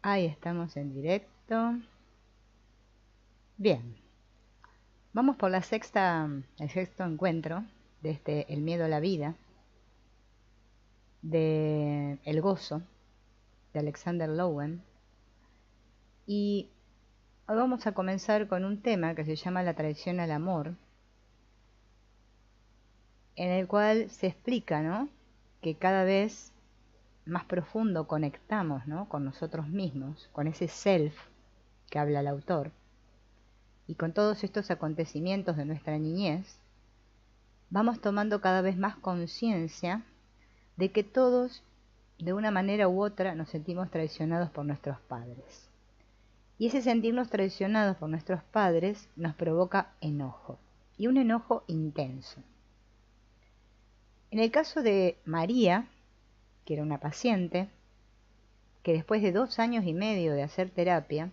Ahí estamos en directo. Bien, vamos por el sexto encuentro de El miedo a la vida, de El gozo, de Alexander Lowen. Y hoy vamos a comenzar con un tema que se llama la traición al amor, en el cual se explica, ¿no?, que cada vez más profundo conectamos, ¿no?, con nosotros mismos, con ese self que habla el autor, y con todos estos acontecimientos de nuestra niñez, vamos tomando cada vez más conciencia de que todos, de una manera u otra, nos sentimos traicionados por nuestros padres. Y ese sentirnos traicionados por nuestros padres nos provoca enojo, y un enojo intenso. En el caso de María, que era una paciente, que después de 2 años y medio de hacer terapia,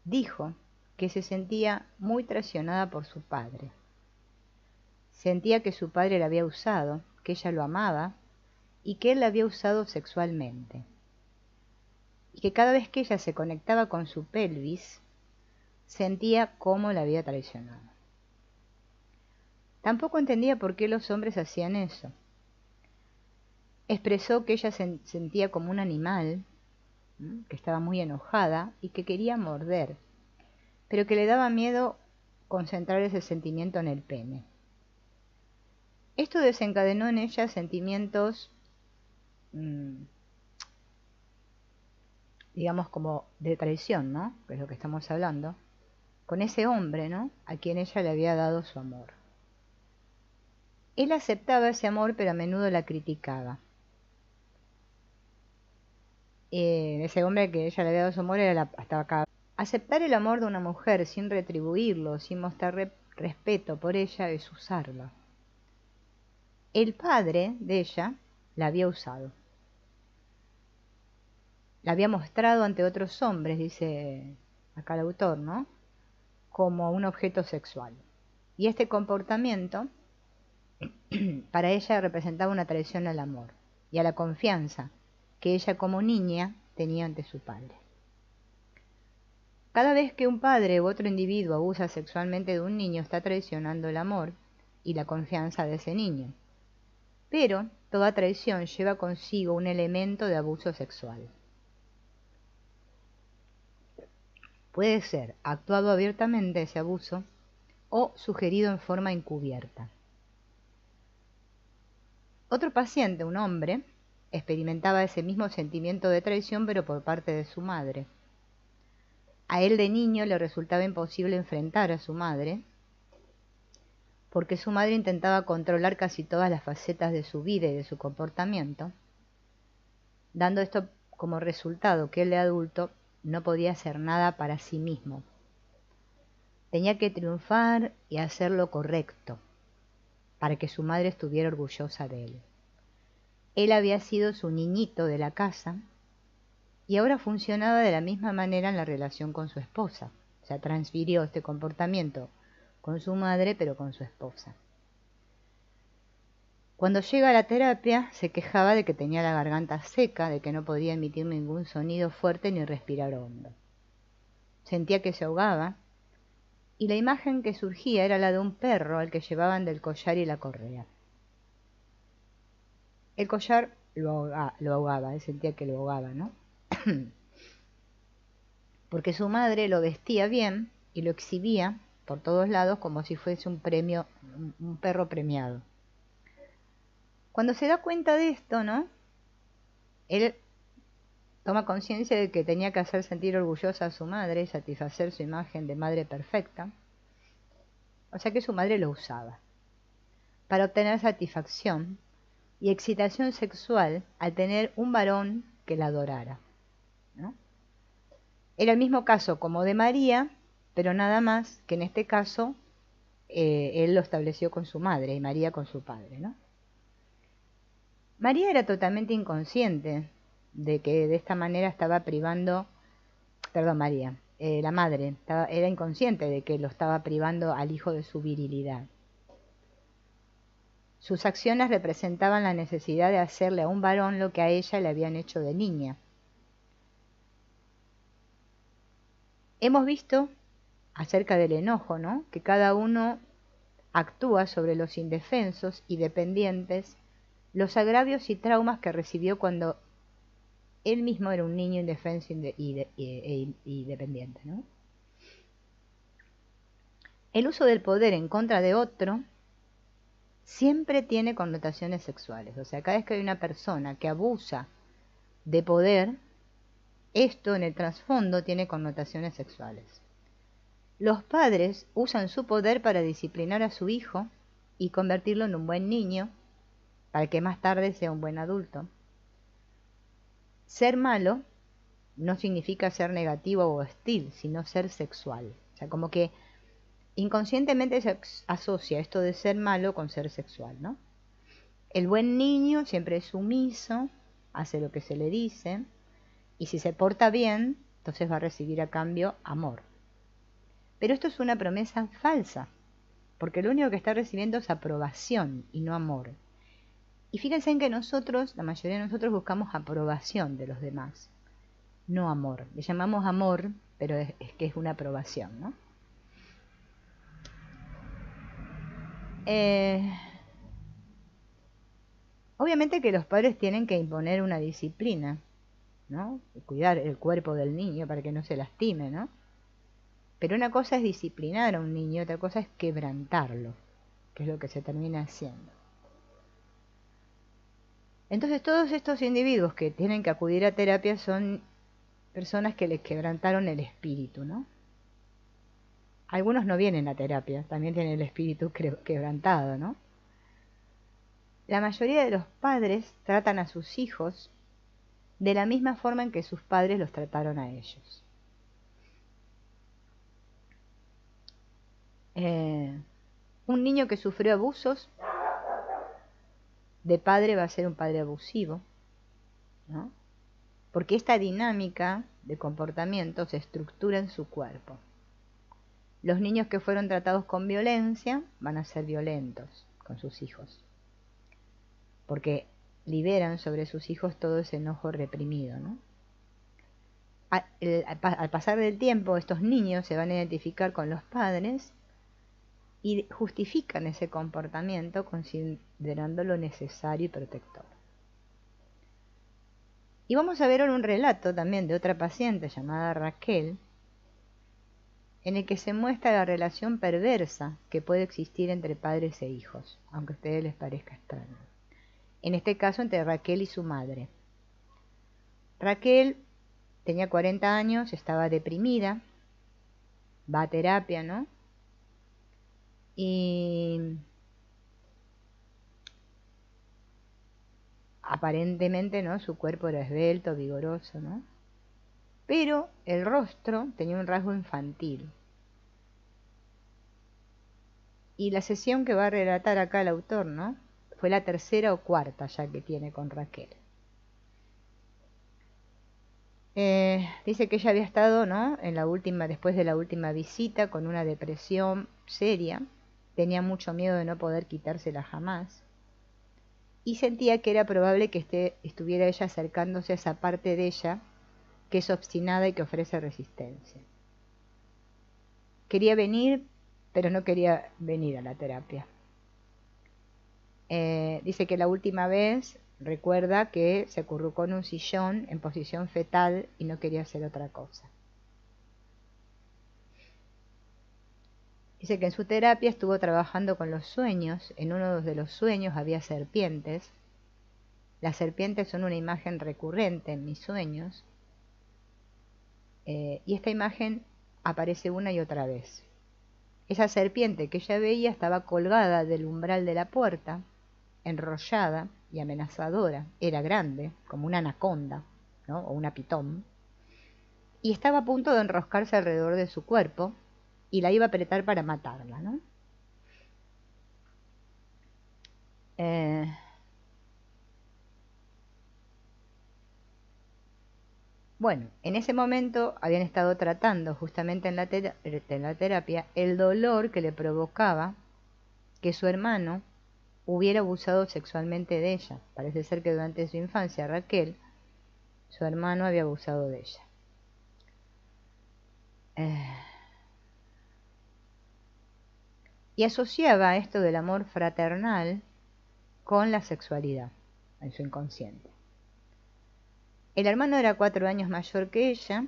dijo que se sentía muy traicionada por su padre. Sentía que su padre la había usado, que ella lo amaba y que él la había usado sexualmente. Y que cada vez que ella se conectaba con su pelvis, sentía cómo la había traicionado. Tampoco entendía por qué los hombres hacían eso. Expresó que ella se sentía como un animal, que estaba muy enojada y que quería morder, pero que le daba miedo concentrar ese sentimiento en el pene. Esto desencadenó en ella sentimientos, digamos, como de traición, ¿no?, que es lo que estamos hablando, con ese hombre, ¿no?, a quien ella le había dado su amor. Él aceptaba ese amor, pero a menudo la criticaba. Ese hombre que ella le había dado su amor estaba acá. Aceptar el amor de una mujer sin retribuirlo, sin mostrar respeto por ella, es usarla. El padre de ella la había usado. La había mostrado ante otros hombres, dice acá el autor, ¿no?, como un objeto sexual. Y este comportamiento para ella representaba una traición al amor y a la confianza que ella como niña tenía ante su padre. Cada vez que un padre u otro individuo abusa sexualmente de un niño, está traicionando el amor y la confianza de ese niño. Pero toda traición lleva consigo un elemento de abuso sexual. Puede ser actuado abiertamente ese abuso o sugerido en forma encubierta. Otro paciente, un hombre, experimentaba ese mismo sentimiento de traición, pero por parte de su madre. A él de niño le resultaba imposible enfrentar a su madre, porque su madre intentaba controlar casi todas las facetas de su vida y de su comportamiento, dando esto como resultado que él de adulto no podía hacer nada para sí mismo. Tenía que triunfar y hacer lo correcto para que su madre estuviera orgullosa de él. Él había sido su niñito de la casa y ahora funcionaba de la misma manera en la relación con su esposa. O sea, transfirió este comportamiento con su madre, pero con su esposa. Cuando llega a la terapia, se quejaba de que tenía la garganta seca, de que no podía emitir ningún sonido fuerte ni respirar hondo. Sentía que se ahogaba, y la imagen que surgía era la de un perro al que llevaban del collar y la correa. El collar lo ahogaba, él sentía que lo ahogaba, ¿no? Porque su madre lo vestía bien y lo exhibía por todos lados como si fuese un premio, un perro premiado. Cuando se da cuenta de esto, ¿no?, él toma conciencia de que tenía que hacer sentir orgullosa a su madre y satisfacer su imagen de madre perfecta. O sea que su madre lo usaba para obtener satisfacción y excitación sexual al tener un varón que la adorara, ¿no? Era el mismo caso como de María, pero nada más que en este caso él lo estableció con su madre y María con su padre, ¿no? María era totalmente inconsciente de que de esta manera estaba privando, perdón, María, la madre, era inconsciente de que lo estaba privando al hijo de su virilidad. Sus acciones representaban la necesidad de hacerle a un varón lo que a ella le habían hecho de niña. Hemos visto acerca del enojo, ¿no? Que cada uno actúa sobre los indefensos y dependientes, los agravios y traumas que recibió cuando él mismo era un niño indefenso y dependiente, ¿no? El uso del poder en contra de otro siempre tiene connotaciones sexuales. O sea, cada vez que hay una persona que abusa de poder, esto en el trasfondo tiene connotaciones sexuales. Los padres usan su poder para disciplinar a su hijo y convertirlo en un buen niño, para que más tarde sea un buen adulto. Ser malo no significa ser negativo o hostil, sino ser sexual. O sea, como que inconscientemente se asocia esto de ser malo con ser sexual, ¿no? El buen niño siempre es sumiso, hace lo que se le dice, y si se porta bien, entonces va a recibir a cambio amor. Pero esto es una promesa falsa, porque lo único que está recibiendo es aprobación y no amor. Y fíjense en que nosotros, la mayoría de nosotros, buscamos aprobación de los demás, no amor. Le llamamos amor, pero es que es una aprobación, ¿no? Obviamente que los padres tienen que imponer una disciplina, ¿no? Cuidar el cuerpo del niño para que no se lastime, ¿no? Pero una cosa es disciplinar a un niño, otra cosa es quebrantarlo, que es lo que se termina haciendo. Entonces todos estos individuos que tienen que acudir a terapia son personas que les quebrantaron el espíritu, ¿no? Algunos no vienen a terapia, también tienen el espíritu quebrantado, ¿no? La mayoría de los padres tratan a sus hijos de la misma forma en que sus padres los trataron a ellos. Un niño que sufrió abusos de padre va a ser un padre abusivo, ¿no? Porque esta dinámica de comportamiento se estructura en su cuerpo. Los niños que fueron tratados con violencia van a ser violentos con sus hijos, porque liberan sobre sus hijos todo ese enojo reprimido, ¿no? Al pasar del tiempo, estos niños se van a identificar con los padres y justifican ese comportamiento considerándolo necesario y protector. Y vamos a ver ahora un relato también de otra paciente llamada Raquel, en el que se muestra la relación perversa que puede existir entre padres e hijos, aunque a ustedes les parezca extraño. En este caso, entre Raquel y su madre. Raquel tenía 40 años, estaba deprimida, va a terapia, ¿no? Y aparentemente, ¿no? Su cuerpo era esbelto, vigoroso, ¿no? Pero el rostro tenía un rasgo infantil. Y la sesión que va a relatar acá el autor, ¿no? Fue la tercera o cuarta ya que tiene con Raquel. Dice que ella había estado, ¿no? Después de la última visita, con una depresión seria. Tenía mucho miedo de no poder quitársela jamás. Y sentía que era probable que estuviera ella acercándose a esa parte de ella que es obstinada y que ofrece resistencia. Quería venir, pero no quería venir a la terapia. Dice que la última vez recuerda que se acurrucó en un sillón en posición fetal y no quería hacer otra cosa. Dice que en su terapia estuvo trabajando con los sueños. En uno de los sueños había serpientes. Las serpientes son una imagen recurrente en mis sueños. Y esta imagen aparece una y otra vez. Esa serpiente que ella veía estaba colgada del umbral de la puerta, enrollada y amenazadora. Era grande, como una anaconda, ¿no? O una pitón. Y estaba a punto de enroscarse alrededor de su cuerpo y la iba a apretar para matarla, ¿no? Bueno, en ese momento habían estado tratando justamente en la terapia el dolor que le provocaba que su hermano hubiera abusado sexualmente de ella. Parece ser que durante su infancia Raquel, su hermano había abusado de ella. Eh, y asociaba esto del amor fraternal con la sexualidad en su inconsciente. El hermano era 4 años mayor que ella,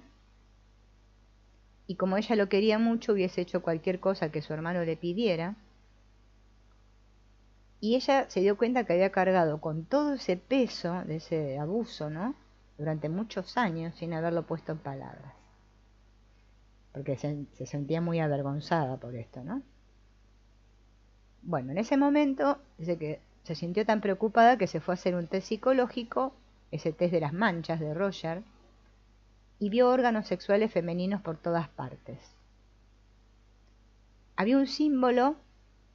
y como ella lo quería mucho, hubiese hecho cualquier cosa que su hermano le pidiera, y ella se dio cuenta que había cargado con todo ese peso de ese abuso, ¿no? Durante muchos años sin haberlo puesto en palabras, porque se sentía muy avergonzada por esto, ¿no? Bueno, en ese momento dice que se sintió tan preocupada que se fue a hacer un test psicológico, ese test de las manchas de Roger, y vio órganos sexuales femeninos por todas partes. Había un símbolo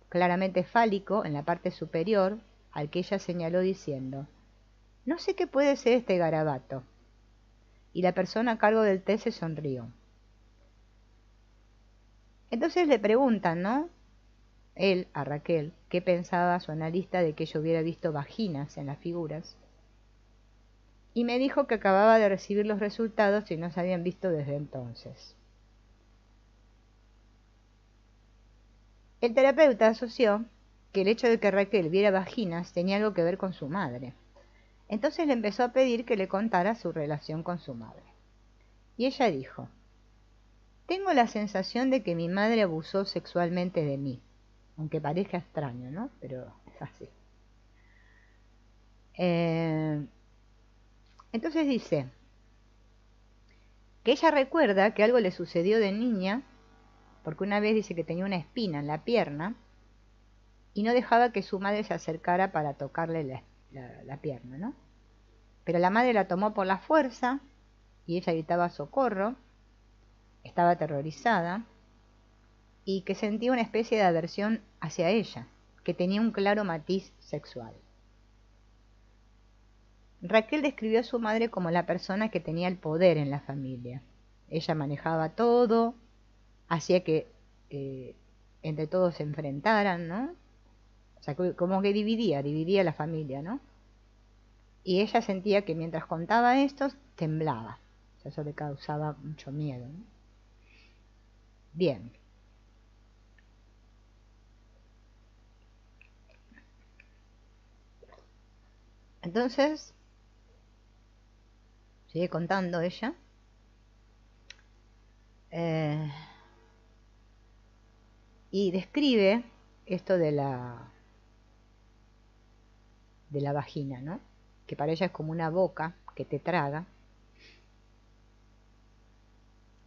claramente fálico en la parte superior al que ella señaló diciendo: no sé qué puede ser este garabato. Y la persona a cargo del test se sonrió. Entonces le preguntan, ¿no? Él a Raquel, qué pensaba su analista de que ella hubiera visto vaginas en las figuras. Y me dijo que acababa de recibir los resultados y no se habían visto desde entonces. El terapeuta asoció que el hecho de que Raquel viera vaginas tenía algo que ver con su madre. Entonces le empezó a pedir que le contara su relación con su madre. Y ella dijo: tengo la sensación de que mi madre abusó sexualmente de mí, aunque parezca extraño, ¿no? Pero es así. Entonces dice que ella recuerda que algo le sucedió de niña, porque una vez dice que tenía una espina en la pierna y no dejaba que su madre se acercara para tocarle la pierna, ¿no? Pero la madre la tomó por la fuerza y ella gritaba socorro, estaba aterrorizada y que sentía una especie de aversión hacia ella, que tenía un claro matiz sexual. Raquel describió a su madre como la persona que tenía el poder en la familia. Ella manejaba todo, hacía que entre todos se enfrentaran, ¿no? O sea, como que dividía la familia, ¿no? Y ella sentía que mientras contaba esto, temblaba. O sea, eso le causaba mucho miedo, ¿no? Bien. Entonces, sigue contando ella. Y describe esto de la vagina, ¿no? Que para ella es como una boca que te traga.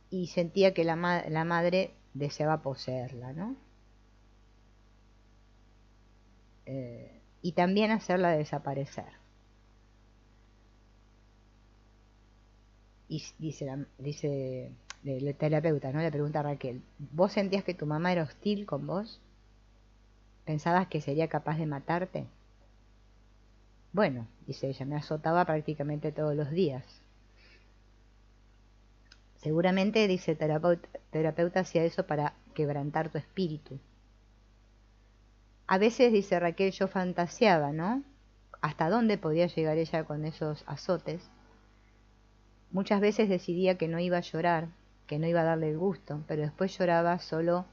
Y sentía que la madre deseaba poseerla, ¿no? Y también hacerla desaparecer. Y dice el terapeuta, ¿no? Le pregunta a Raquel: ¿vos sentías que tu mamá era hostil con vos? ¿Pensabas que sería capaz de matarte? Bueno, dice ella, me azotaba prácticamente todos los días. Seguramente, dice el terapeuta, hacía eso para quebrantar tu espíritu. A veces, dice Raquel, yo fantaseaba, ¿no? Hasta dónde podía llegar ella con esos azotes. Muchas veces decidía que no iba a llorar, que no iba a darle el gusto, pero después lloraba solo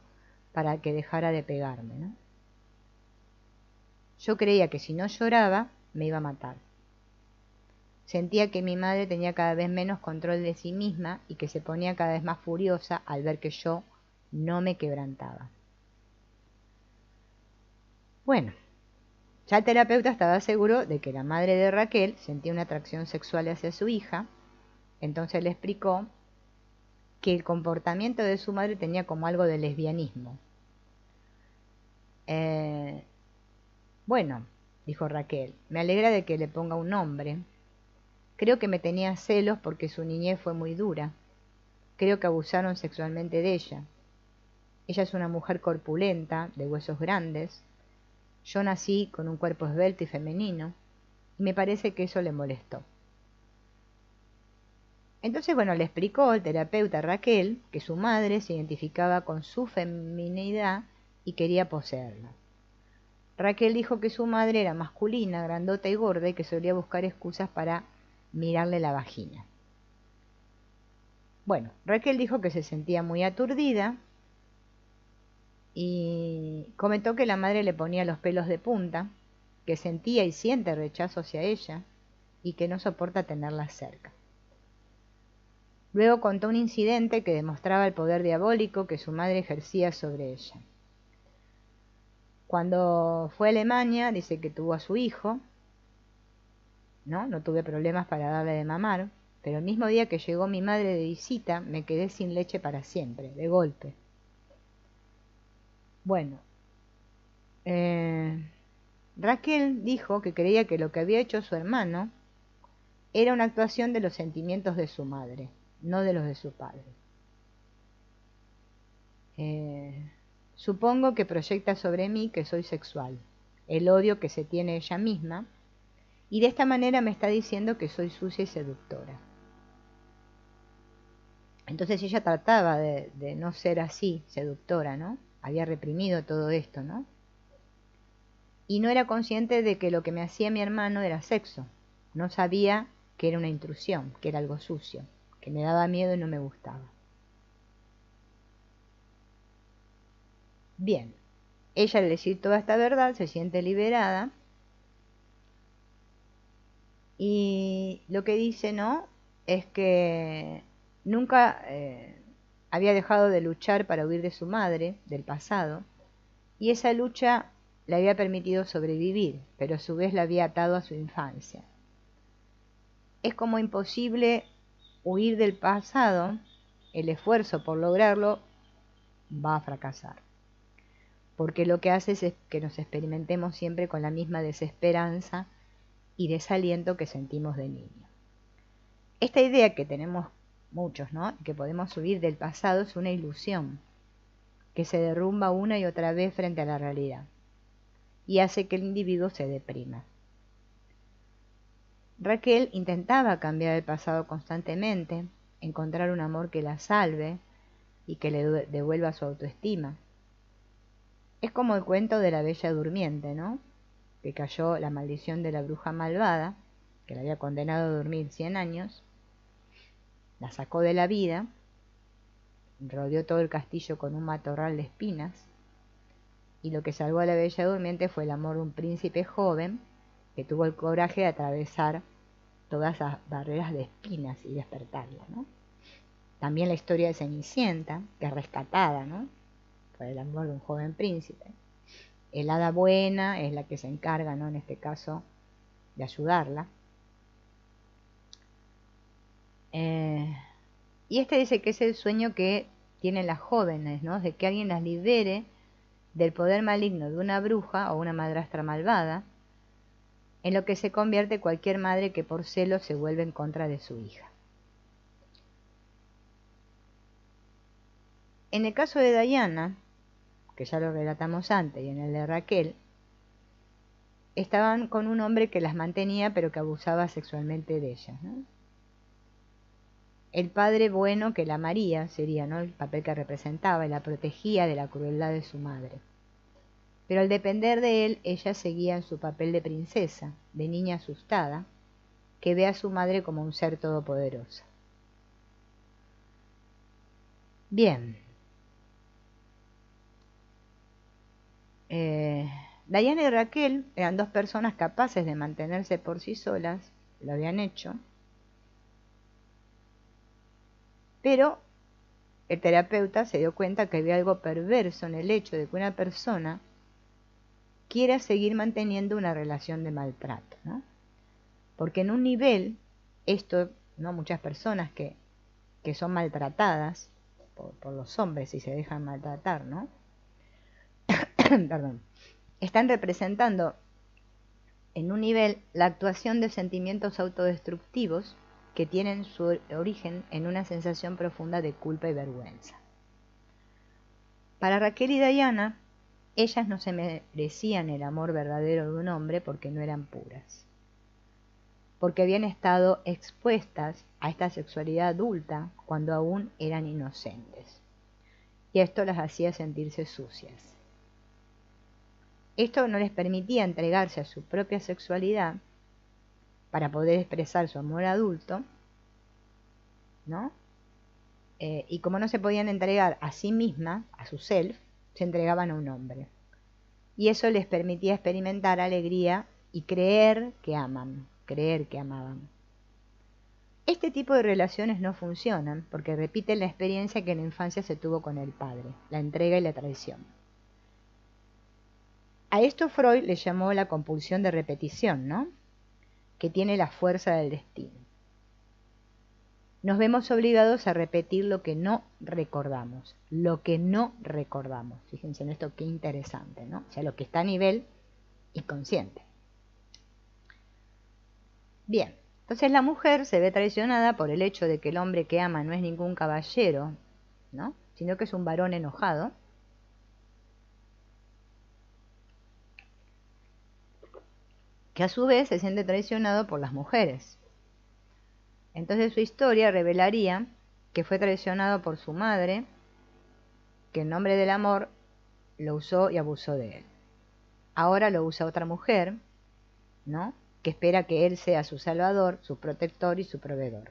para que dejara de pegarme, ¿no? Yo creía que si no lloraba, me iba a matar. Sentía que mi madre tenía cada vez menos control de sí misma y que se ponía cada vez más furiosa al ver que yo no me quebrantaba. Bueno, ya el terapeuta estaba seguro de que la madre de Raquel sentía una atracción sexual hacia su hija, entonces le explicó que el comportamiento de su madre tenía como algo de lesbianismo. Bueno, dijo Raquel, me alegra de que le ponga un nombre. Creo que me tenía celos porque su niñez fue muy dura. Creo que abusaron sexualmente de ella. Ella es una mujer corpulenta, de huesos grandes. Yo nací con un cuerpo esbelto y femenino, y me parece que eso le molestó. Entonces, bueno, le explicó el terapeuta a Raquel que su madre se identificaba con su feminidad y quería poseerla. Raquel dijo que su madre era masculina, grandota y gorda y que solía buscar excusas para mirarle la vagina. Bueno, Raquel dijo que se sentía muy aturdida y comentó que la madre le ponía los pelos de punta, que sentía y siente rechazo hacia ella y que no soporta tenerla cerca. Luego contó un incidente que demostraba el poder diabólico que su madre ejercía sobre ella. Cuando fue a Alemania, dice que tuvo a su hijo, ¿no? No tuve problemas para darle de mamar, pero el mismo día que llegó mi madre de visita, me quedé sin leche para siempre, de golpe. Bueno, Raquel dijo que creía que lo que había hecho su hermano era una actuación de los sentimientos de su madre, no de los de su padre. Supongo que proyecta sobre mí que soy sexual, el odio que se tiene ella misma, y de esta manera me está diciendo que soy sucia y seductora. Entonces ella trataba de no ser así, seductora, ¿no? Había reprimido todo esto, ¿no? Y no era consciente de que lo que me hacía mi hermano era sexo. No sabía que era una intrusión, que era algo sucio, que me daba miedo y no me gustaba. Bien, ella al decir toda esta verdad se siente liberada y lo que dice, ¿no? Es que nunca había dejado de luchar para huir de su madre, del pasado, y esa lucha le había permitido sobrevivir, pero a su vez la había atado a su infancia. Es como imposible huir del pasado, el esfuerzo por lograrlo va a fracasar, porque lo que hace es que nos experimentemos siempre con la misma desesperanza y desaliento que sentimos de niño. Esta idea que tenemos muchos, ¿no? Que podemos huir del pasado es una ilusión que se derrumba una y otra vez frente a la realidad y hace que el individuo se deprima. Raquel intentaba cambiar el pasado constantemente, encontrar un amor que la salve y que le devuelva su autoestima. Es como el cuento de la Bella Durmiente, ¿no? Que cayó la maldición de la bruja malvada, que la había condenado a dormir 100 años, la sacó de la vida, rodeó todo el castillo con un matorral de espinas, y lo que salvó a la Bella Durmiente fue el amor de un príncipe joven que tuvo el coraje de atravesar todas esas barreras de espinas y despertarla, ¿no? También la historia de Cenicienta, que es rescatada, ¿no? Por el amor de un joven príncipe. El hada buena es la que se encarga, ¿no? En este caso, de ayudarla. Y este dice que es el sueño que tienen las jóvenes, ¿no? De que alguien las libere del poder maligno de una bruja o una madrastra malvada, en lo que se convierte cualquier madre que por celos se vuelve en contra de su hija. En el caso de Diana, que ya lo relatamos antes, y en el de Raquel, estaban con un hombre que las mantenía pero que abusaba sexualmente de ellas, ¿no? El padre bueno que la amaría sería, ¿no? El papel que representaba y la protegía de la crueldad de su madre. Pero al depender de él, ella seguía en su papel de princesa, de niña asustada, que ve a su madre como un ser todopoderoso. Bien. Diana y Raquel eran dos personas capaces de mantenerse por sí solas, lo habían hecho, pero el terapeuta se dio cuenta que había algo perverso en el hecho de que una persona quiera seguir manteniendo una relación de maltrato, ¿no? Porque en un nivel, esto, ¿no? Muchas personas que son maltratadas por los hombres y se dejan maltratar, ¿no? Perdón. Están representando en un nivel la actuación de sentimientos autodestructivos que tienen su origen en una sensación profunda de culpa y vergüenza. Para Raquel y Diana, ellas no se merecían el amor verdadero de un hombre porque no eran puras, porque habían estado expuestas a esta sexualidad adulta cuando aún eran inocentes, y esto las hacía sentirse sucias. Esto no les permitía entregarse a su propia sexualidad para poder expresar su amor adulto, ¿no? y como no se podían entregar a sí misma, a su self, se entregaban a un hombre. Y eso les permitía experimentar alegría y creer que aman, creer que amaban. Este tipo de relaciones no funcionan porque repiten la experiencia que en la infancia se tuvo con el padre, la entrega y la traición. A esto Freud le llamó la compulsión de repetición, ¿no? Que tiene la fuerza del destino. Nos vemos obligados a repetir lo que no recordamos, lo que no recordamos. Fíjense en esto, qué interesante, ¿no? O sea, lo que está a nivel inconsciente. Bien, entonces la mujer se ve traicionada por el hecho de que el hombre que ama no es ningún caballero, ¿no? Sino que es un varón enojado. Que a su vez se siente traicionado por las mujeres. Entonces su historia revelaría que fue traicionado por su madre, que en nombre del amor lo usó y abusó de él. Ahora lo usa otra mujer, ¿no? Que espera que él sea su salvador, su protector y su proveedor.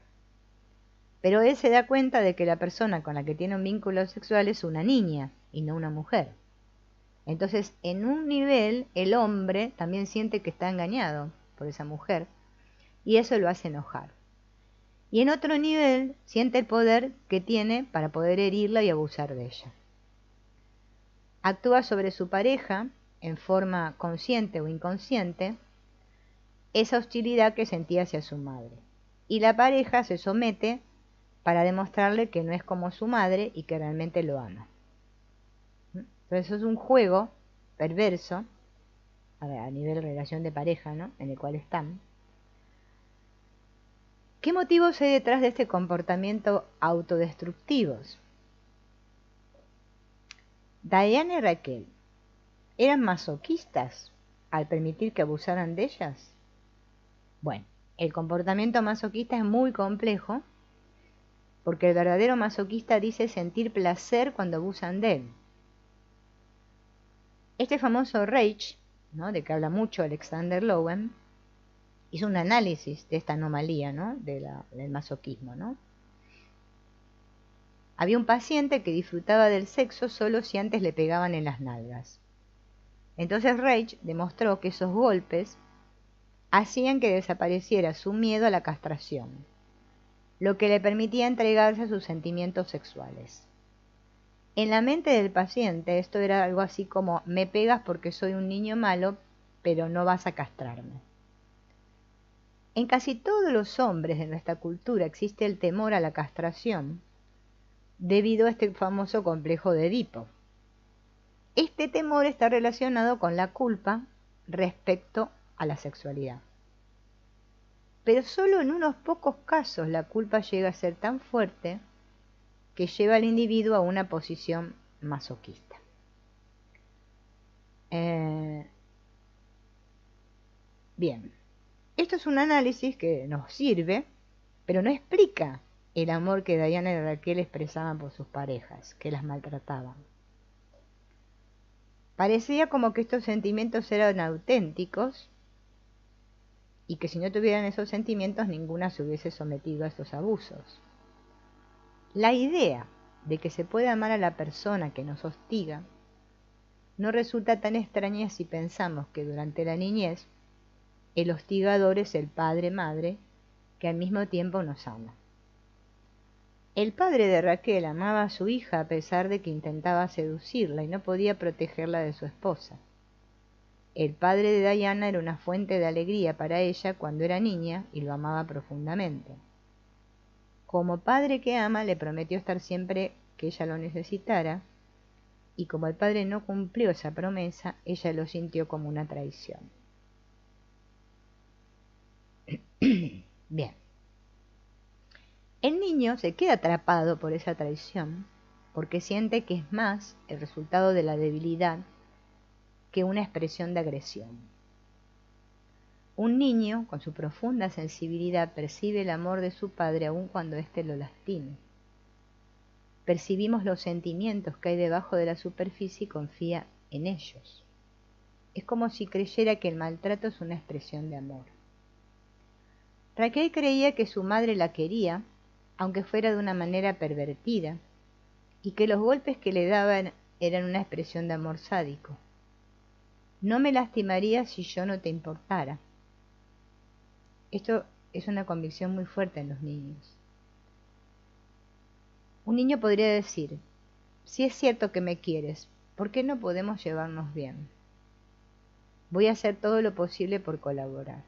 Pero él se da cuenta de que la persona con la que tiene un vínculo sexual es una niña y no una mujer. Entonces, en un nivel, el hombre también siente que está engañado por esa mujer y eso lo hace enojar. Y en otro nivel, siente el poder que tiene para poder herirla y abusar de ella. Actúa sobre su pareja en forma consciente o inconsciente esa hostilidad que sentía hacia su madre. Y la pareja se somete para demostrarle que no es como su madre y que realmente lo ama. Entonces eso es un juego perverso a nivel de relación de pareja, ¿no? En el cual están. ¿Qué motivos hay detrás de este comportamiento autodestructivos? Diana y Raquel, ¿eran masoquistas al permitir que abusaran de ellas? Bueno, el comportamiento masoquista es muy complejo porque el verdadero masoquista dice sentir placer cuando abusan de él. Este famoso Rage, ¿no? De que habla mucho Alexander Lowen, hizo un análisis de esta anomalía, ¿no? Del masoquismo, ¿no? Había un paciente que disfrutaba del sexo solo si antes le pegaban en las nalgas. Entonces Rage demostró que esos golpes hacían que desapareciera su miedo a la castración, lo que le permitía entregarse a sus sentimientos sexuales. En la mente del paciente esto era algo así como: me pegas porque soy un niño malo, pero no vas a castrarme. En casi todos los hombres de nuestra cultura existe el temor a la castración debido a este famoso complejo de Edipo. Este temor está relacionado con la culpa respecto a la sexualidad. Pero solo en unos pocos casos la culpa llega a ser tan fuerte que lleva al individuo a una posición masoquista. Bien, esto es un análisis que nos sirve, pero no explica el amor que Diana y Raquel expresaban por sus parejas, que las maltrataban. Parecía como que estos sentimientos eran auténticos y que si no tuvieran esos sentimientos ninguna se hubiese sometido a estos abusos. La idea de que se puede amar a la persona que nos hostiga no resulta tan extraña si pensamos que durante la niñez el hostigador es el padre-madre que al mismo tiempo nos ama. El padre de Raquel amaba a su hija a pesar de que intentaba seducirla y no podía protegerla de su esposa. El padre de Diana era una fuente de alegría para ella cuando era niña y lo amaba profundamente. Como padre que ama, le prometió estar siempre que ella lo necesitara, y como el padre no cumplió esa promesa, ella lo sintió como una traición. Bien. El niño se queda atrapado por esa traición porque siente que es más el resultado de la debilidad que una expresión de agresión. Un niño, con su profunda sensibilidad, percibe el amor de su padre aun cuando éste lo lastime. Percibimos los sentimientos que hay debajo de la superficie y confía en ellos. Es como si creyera que el maltrato es una expresión de amor. Raquel creía que su madre la quería aunque fuera de una manera pervertida, y que los golpes que le daban eran una expresión de amor sádico. No me lastimarías si yo no te importara. Esto es una convicción muy fuerte en los niños. Un niño podría decir, si es cierto que me quieres, ¿por qué no podemos llevarnos bien? Voy a hacer todo lo posible por colaborar.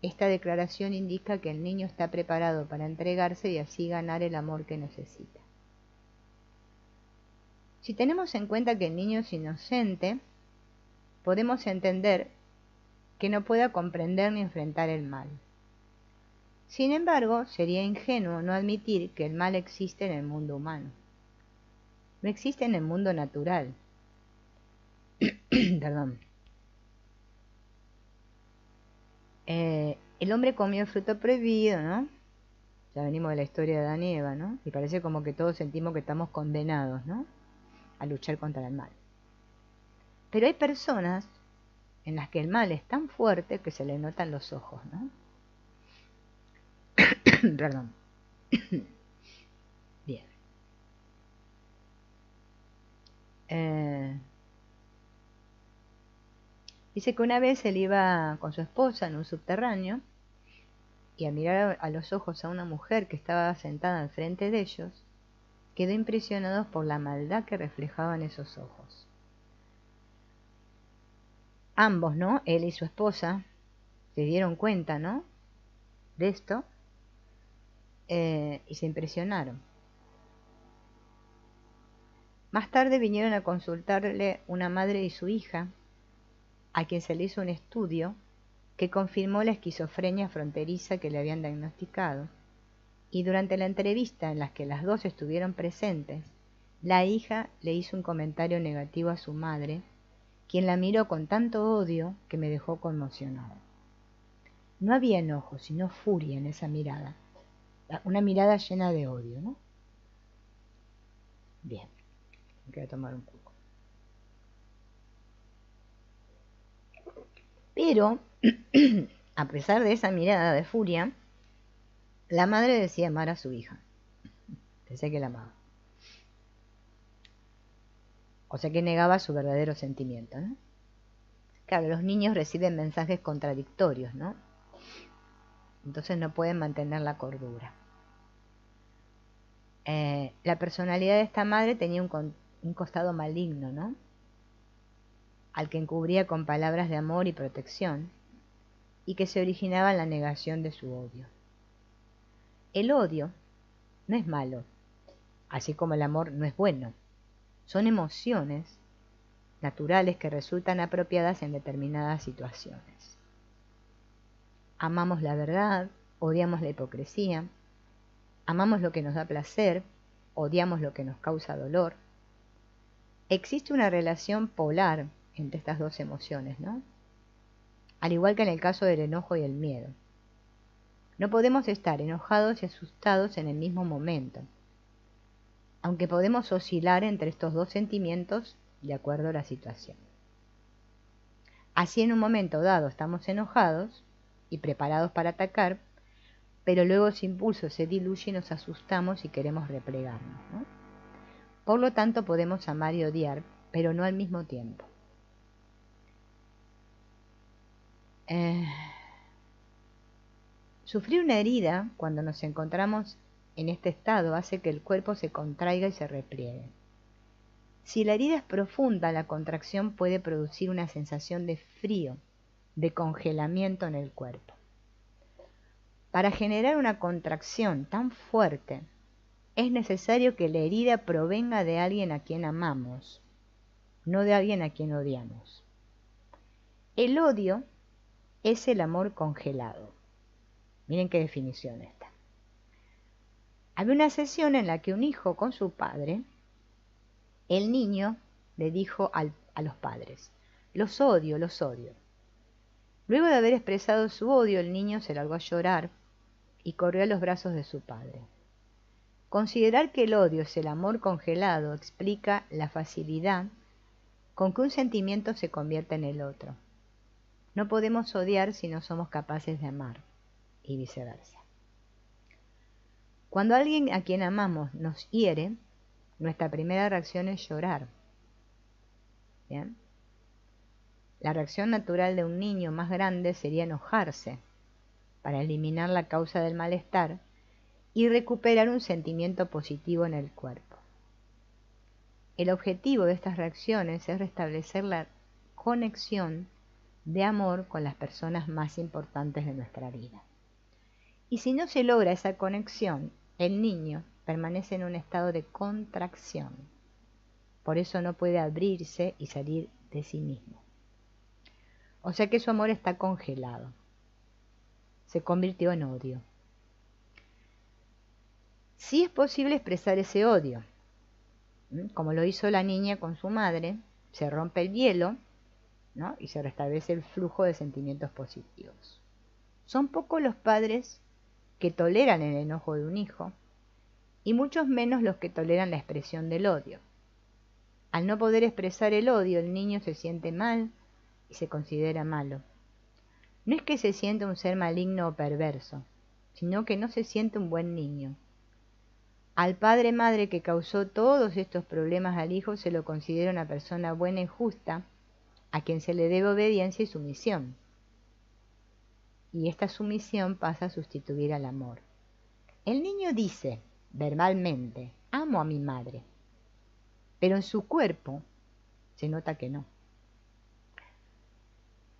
Esta declaración indica que el niño está preparado para entregarse y así ganar el amor que necesita. Si tenemos en cuenta que el niño es inocente, podemos entender que no pueda comprender ni enfrentar el mal. Sin embargo, sería ingenuo no admitir que el mal existe en el mundo humano. No existe en el mundo natural. Perdón. El hombre comió el fruto prohibido, ¿no? Ya venimos de la historia de Adán y Eva, ¿no? Y parece como que todos sentimos que estamos condenados, ¿no? A luchar contra el mal. Pero hay personas en las que el mal es tan fuerte que se le notan los ojos, ¿no? Perdón. Bien. Dice que una vez él iba con su esposa en un subterráneo y al mirar a los ojos a una mujer que estaba sentada al frente de ellos, quedó impresionado por la maldad que reflejaban esos ojos. Ambos, ¿no? Él y su esposa se dieron cuenta, ¿no? De esto y se impresionaron. Más tarde vinieron a consultarle una madre y su hija, a quien se le hizo un estudio que confirmó la esquizofrenia fronteriza que le habían diagnosticado, y durante la entrevista en la que las dos estuvieron presentes, la hija le hizo un comentario negativo a su madre, quien la miró con tanto odio que me dejó conmocionado. No había enojo, sino furia en esa mirada, una mirada llena de odio, ¿no? Bien, me voy a tomar un poco. Pero, a pesar de esa mirada de furia, la madre decía amar a su hija. Pensé que la amaba. O sea que negaba su verdadero sentimiento, ¿no? Claro, los niños reciben mensajes contradictorios, ¿no? Entonces no pueden mantener la cordura. La personalidad de esta madre tenía un costado maligno, ¿no? Al que encubría con palabras de amor y protección, y que se originaba en la negación de su odio. El odio no es malo, así como el amor no es bueno. Son emociones naturales que resultan apropiadas en determinadas situaciones. Amamos la verdad, odiamos la hipocresía, amamos lo que nos da placer, odiamos lo que nos causa dolor. Existe una relación polar entre estas dos emociones, ¿no? Al igual que en el caso del enojo y el miedo. No podemos estar enojados y asustados en el mismo momento, aunque podemos oscilar entre estos dos sentimientos de acuerdo a la situación. Así en un momento dado estamos enojados y preparados para atacar, pero luego ese impulso se diluye y nos asustamos y queremos replegarnos, ¿no? Por lo tanto podemos amar y odiar, pero no al mismo tiempo. Sufrir una herida cuando nos encontramos en este estado hace que el cuerpo se contraiga y se repliegue. Si la herida es profunda, la contracción puede producir una sensación de frío, de congelamiento en el cuerpo. Para generar una contracción tan fuerte, es necesario que la herida provenga de alguien a quien amamos, no de alguien a quien odiamos. El odio es el amor congelado. Miren qué definición esta. Había una sesión en la que un hijo con su padre, el niño le dijo a los padres, los odio, los odio. Luego de haber expresado su odio, el niño se largó a llorar y corrió a los brazos de su padre. Considerar que el odio es el amor congelado explica la facilidad con que un sentimiento se convierte en el otro. No podemos odiar si no somos capaces de amar, y viceversa. Cuando alguien a quien amamos nos hiere, nuestra primera reacción es llorar. ¿Bien? La reacción natural de un niño más grande sería enojarse para eliminar la causa del malestar y recuperar un sentimiento positivo en el cuerpo. El objetivo de estas reacciones es restablecer la conexión de amor con las personas más importantes de nuestra vida. Y si no se logra esa conexión, el niño permanece en un estado de contracción. Por eso no puede abrirse y salir de sí mismo. O sea que su amor está congelado. Se convirtió en odio. Sí es posible expresar ese odio, como lo hizo la niña con su madre, se rompe el hielo, ¿no? Y se restablece el flujo de sentimientos positivos. Son pocos los padres que toleran el enojo de un hijo y muchos menos los que toleran la expresión del odio. Al no poder expresar el odio, el niño se siente mal y se considera malo. No es que se sienta un ser maligno o perverso, sino que no se siente un buen niño. Al padre-madre que causó todos estos problemas al hijo se lo considera una persona buena y justa, a quien se le debe obediencia y sumisión. Y esta sumisión pasa a sustituir al amor. El niño dice, verbalmente, amo a mi madre, pero en su cuerpo se nota que no.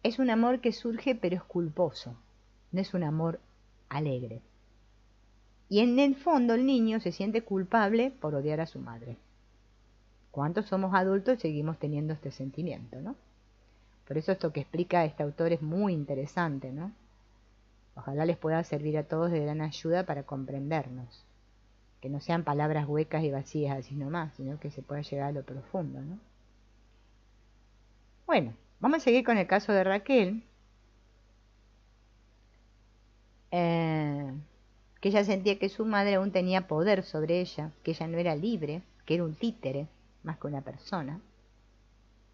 Es un amor que surge pero es culposo, no es un amor alegre. Y en el fondo el niño se siente culpable por odiar a su madre. ¿Cuántos somos adultos y seguimos teniendo este sentimiento, no? Por eso esto que explica este autor es muy interesante, ¿no? Ojalá les pueda servir a todos de gran ayuda para comprendernos. Que no sean palabras huecas y vacías así nomás, sino que se pueda llegar a lo profundo, ¿no? Bueno, vamos a seguir con el caso de Raquel. Que ella sentía que su madre aún tenía poder sobre ella, que ella no era libre, que era un títere más que una persona,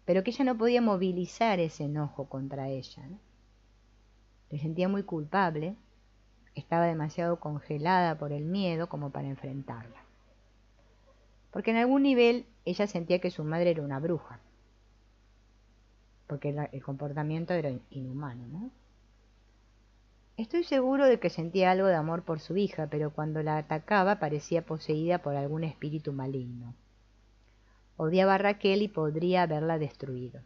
pero que ella no podía movilizar ese enojo contra ella, ¿no? Se sentía muy culpable, estaba demasiado congelada por el miedo como para enfrentarla. Porque en algún nivel ella sentía que su madre era una bruja, porque el comportamiento era inhumano, ¿no? Estoy seguro de que sentía algo de amor por su hija, pero cuando la atacaba parecía poseída por algún espíritu maligno. Odiaba a Raquel y podría haberla destruido.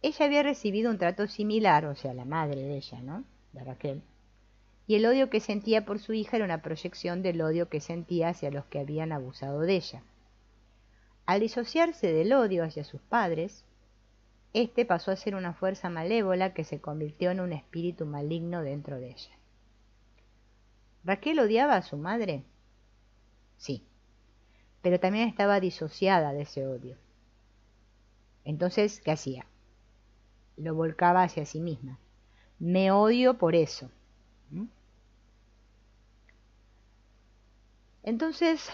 Ella había recibido un trato similar, o sea, la madre de ella, ¿no? De Raquel. Y el odio que sentía por su hija era una proyección del odio que sentía hacia los que habían abusado de ella. Al disociarse del odio hacia sus padres, este pasó a ser una fuerza malévola que se convirtió en un espíritu maligno dentro de ella. ¿Raquel odiaba a su madre? Sí, pero también estaba disociada de ese odio. Entonces, ¿qué hacía? Lo volcaba hacia sí misma. Me odio por eso. Entonces,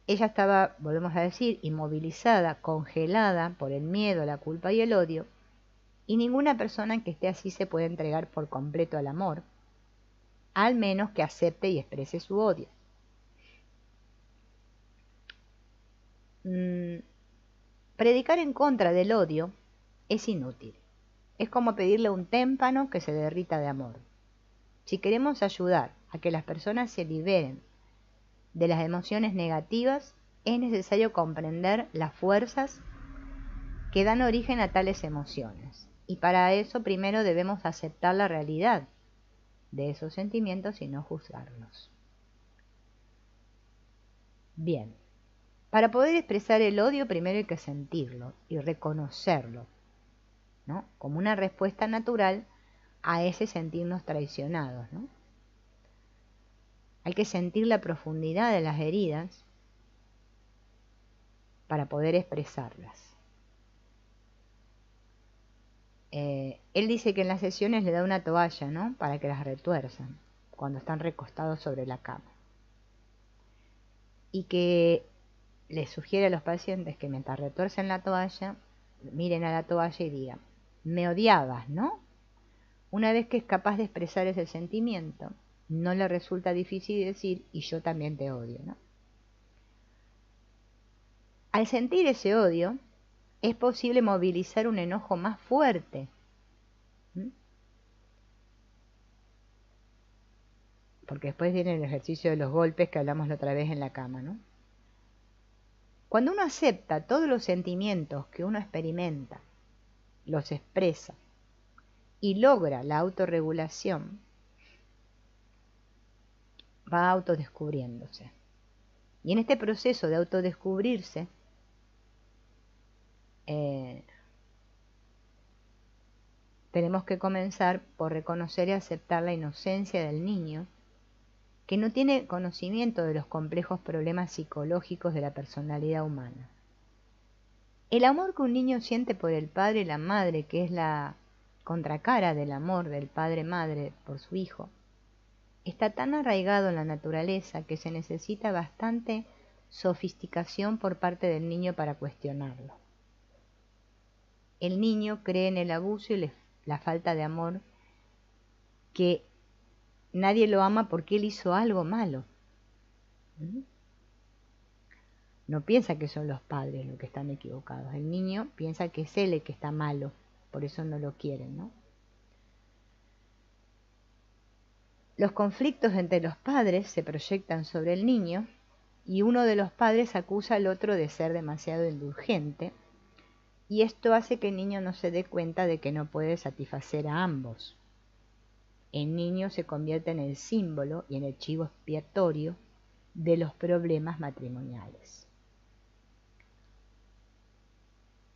ella estaba, volvemos a decir, inmovilizada, congelada por el miedo, la culpa y el odio, y ninguna persona que esté así se puede entregar por completo al amor, al menos que acepte y exprese su odio. Predicar en contra del odio es inútil. Es como pedirle a un témpano que se derrita de amor. Si queremos ayudar a que las personas se liberen de las emociones negativas, es necesario comprender las fuerzas que dan origen a tales emociones. Y para eso primero debemos aceptar la realidad de esos sentimientos y no juzgarlos. Bien, para poder expresar el odio primero hay que sentirlo y reconocerlo, ¿no? Como una respuesta natural a ese sentirnos traicionados, ¿no? Hay que sentir la profundidad de las heridas para poder expresarlas. Él dice que en las sesiones le da una toalla, ¿no? Para que las retuerzan cuando están recostados sobre la cama. Y que les sugiere a los pacientes que mientras retuercen la toalla, miren a la toalla y digan, me odiabas, ¿no? Una vez que es capaz de expresar ese sentimiento, no le resulta difícil decir y yo también te odio, ¿no? Al sentir ese odio, es posible movilizar un enojo más fuerte. Porque después viene el ejercicio de los golpes que hablamos la otra vez en la cama, ¿no? Cuando uno acepta todos los sentimientos que uno experimenta, los expresa y logra la autorregulación, va autodescubriéndose. Y en este proceso de autodescubrirse, tenemos que comenzar por reconocer y aceptar la inocencia del niño, que no tiene conocimiento de los complejos problemas psicológicos de la personalidad humana. El amor que un niño siente por el padre y la madre, que es la contracara del amor del padre-madre por su hijo, está tan arraigado en la naturaleza que se necesita bastante sofisticación por parte del niño para cuestionarlo. El niño cree en el abuso y la falta de amor, que nadie lo ama porque él hizo algo malo. No piensa que son los padres los que están equivocados. El niño piensa que es él el que está malo, por eso no lo quieren, ¿no? Los conflictos entre los padres se proyectan sobre el niño y uno de los padres acusa al otro de ser demasiado indulgente, y esto hace que el niño no se dé cuenta de que no puede satisfacer a ambos. El niño se convierte en el símbolo y en el chivo expiatorio de los problemas matrimoniales.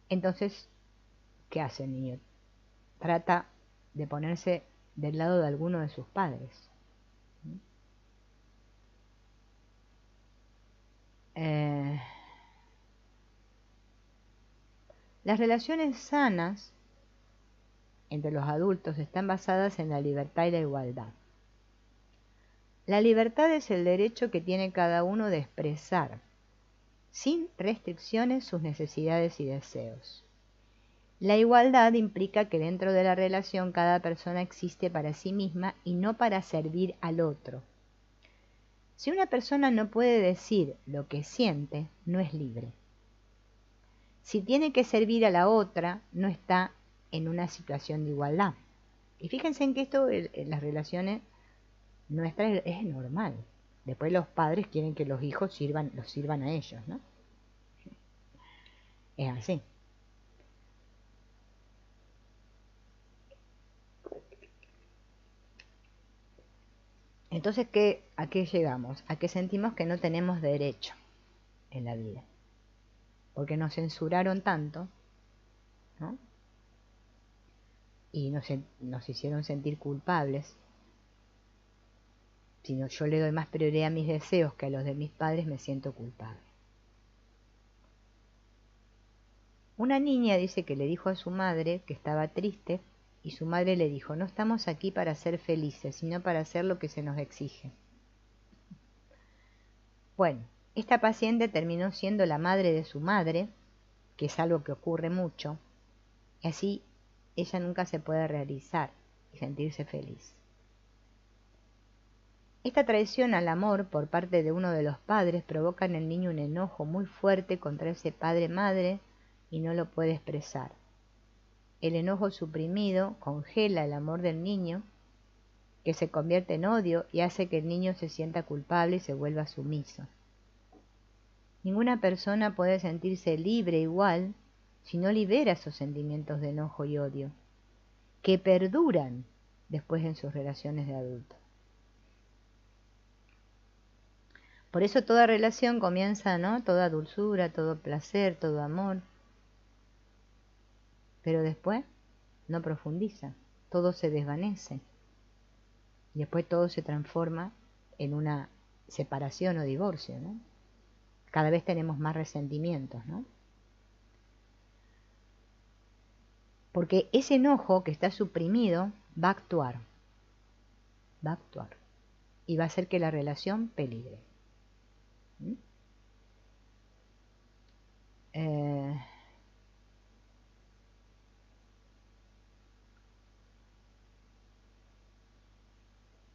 Entonces, ¿qué hace el niño? Trata de ponerse del lado de alguno de sus padres. Las relaciones sanas entre los adultos están basadas en la libertad y la igualdad. La libertad es el derecho que tiene cada uno de expresar, sin restricciones, sus necesidades y deseos. La igualdad implica que dentro de la relación cada persona existe para sí misma y no para servir al otro. Si una persona no puede decir lo que siente, no es libre. Si tiene que servir a la otra, no está en una situación de igualdad. Y fíjense en que esto en las relaciones nuestras es normal. Después los padres quieren que los hijos los sirvan a ellos, ¿no? Es así. Entonces, ¿a qué llegamos? A que sentimos que no tenemos derecho en la vida. Porque nos censuraron tanto, ¿no? Y nos hicieron sentir culpables. Si no, yo le doy más prioridad a mis deseos que a los de mis padres, me siento culpable. Una niña dice que le dijo a su madre que estaba triste y su madre le dijo: no estamos aquí para ser felices, sino para hacer lo que se nos exige. Bueno, esta paciente terminó siendo la madre de su madre, que es algo que ocurre mucho, y así ella nunca se puede realizar y sentirse feliz. Esta traición al amor por parte de uno de los padres provoca en el niño un enojo muy fuerte contra ese padre-madre y no lo puede expresar. El enojo suprimido congela el amor del niño, que se convierte en odio y hace que el niño se sienta culpable y se vuelva sumiso. Ninguna persona puede sentirse libre igual si no libera esos sentimientos de enojo y odio, que perduran después en sus relaciones de adulto. Por eso toda relación comienza, ¿no? Toda dulzura, todo placer, todo amor. Pero después no profundiza, todo se desvanece. Y después todo se transforma en una separación o divorcio, ¿no? Cada vez tenemos más resentimientos, ¿no? Porque ese enojo que está suprimido va a actuar. Y va a hacer que la relación peligre.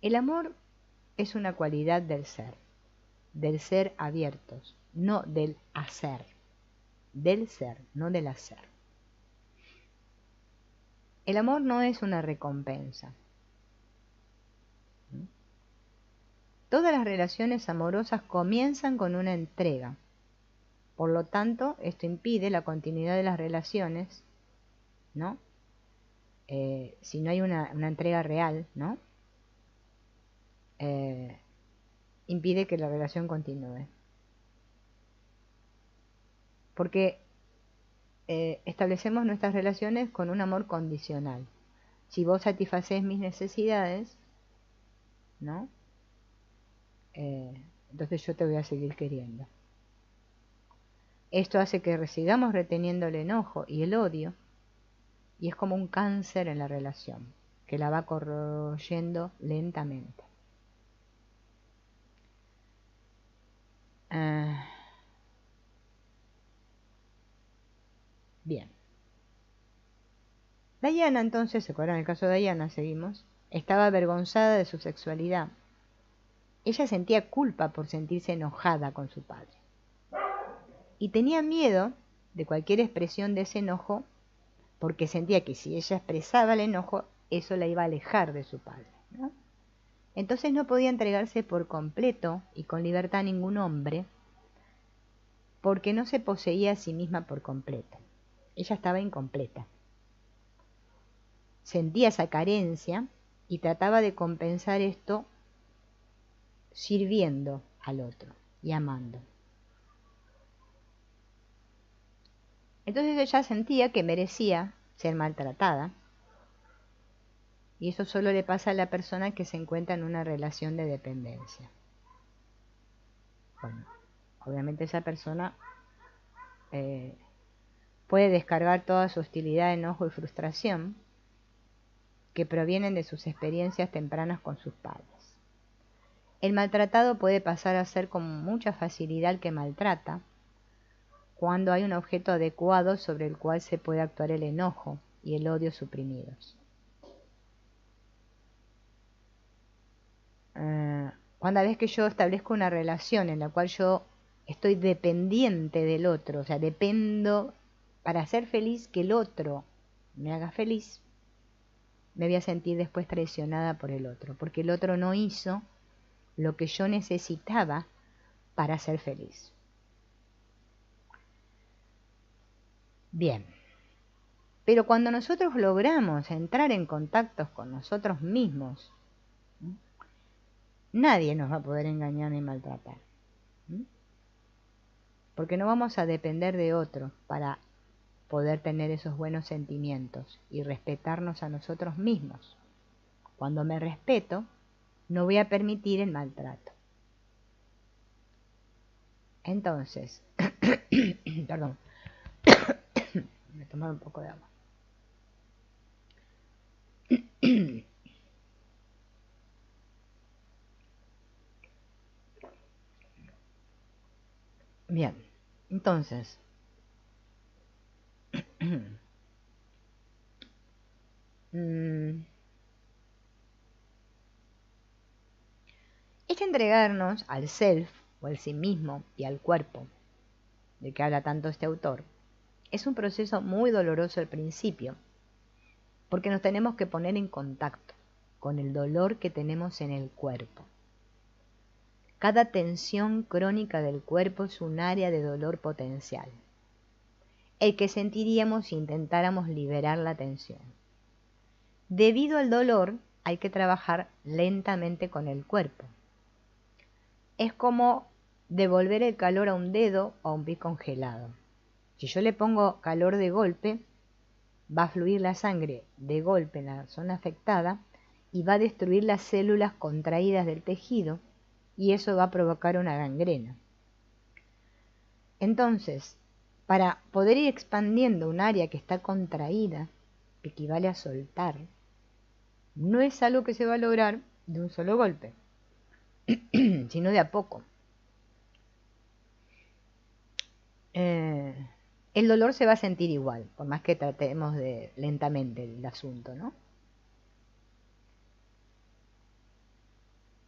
El amor es una cualidad del ser abiertos, no del hacer, del ser, no del hacer. El amor no es una recompensa. Todas las relaciones amorosas comienzan con una entrega. Por lo tanto, esto impide la continuidad de las relaciones, ¿no? Si no hay una entrega real, ¿no? Impide que la relación continúe. Porque establecemos nuestras relaciones con un amor condicional. Si vos satisfaces mis necesidades, ¿no? Entonces yo te voy a seguir queriendo. Esto hace que sigamos reteniendo el enojo y el odio, y es como un cáncer en la relación, que la va corroyendo lentamente. Bien. Diana entonces, ¿se acuerdan el caso de Diana? Seguimos. Estaba avergonzada de su sexualidad. Ella sentía culpa por sentirse enojada con su padre. Y tenía miedo de cualquier expresión de ese enojo, porque sentía que si ella expresaba el enojo, eso la iba a alejar de su padre, ¿no? Entonces no podía entregarse por completo y con libertad a ningún hombre, porque no se poseía a sí misma por completo. Ella estaba incompleta. Sentía esa carencia y trataba de compensar esto sirviendo al otro y amando. Entonces ella sentía que merecía ser maltratada, y eso solo le pasa a la persona que se encuentra en una relación de dependencia. Bueno, obviamente esa persona puede descargar toda su hostilidad, enojo y frustración que provienen de sus experiencias tempranas con sus padres. El maltratado puede pasar a ser con mucha facilidad el que maltrata, cuando hay un objeto adecuado sobre el cual se puede actuar el enojo y el odio suprimidos. Cuando ves que yo establezco una relación en la cual yo estoy dependiente del otro, o sea, dependo para ser feliz que el otro me haga feliz, me voy a sentir después traicionada por el otro, porque el otro no hizo lo que yo necesitaba para ser feliz. Bien, pero cuando nosotros logramos entrar en contactos con nosotros mismos, nadie nos va a poder engañar ni maltratar, porque no vamos a depender de otro para poder tener esos buenos sentimientos y respetarnos a nosotros mismos. Cuando me respeto, no voy a permitir el maltrato. Entonces, perdón, voy a tomar un poco de agua. Bien, entonces, este entregarnos al self o al sí mismo y al cuerpo, de que habla tanto este autor, es un proceso muy doloroso al principio, porque nos tenemos que poner en contacto con el dolor que tenemos en el cuerpo. Cada tensión crónica del cuerpo es un área de dolor potencial, el que sentiríamos si intentáramos liberar la tensión. Debido al dolor, hay que trabajar lentamente con el cuerpo. Es como devolver el calor a un dedo o a un pie congelado. Si yo le pongo calor de golpe, va a fluir la sangre de golpe en la zona afectada y va a destruir las células contraídas del tejido, y eso va a provocar una gangrena. Entonces, para poder ir expandiendo un área que está contraída, que equivale a soltar, no es algo que se va a lograr de un solo golpe, sino de a poco. El dolor se va a sentir igual, por más que tratemos de lentamente el asunto, ¿no?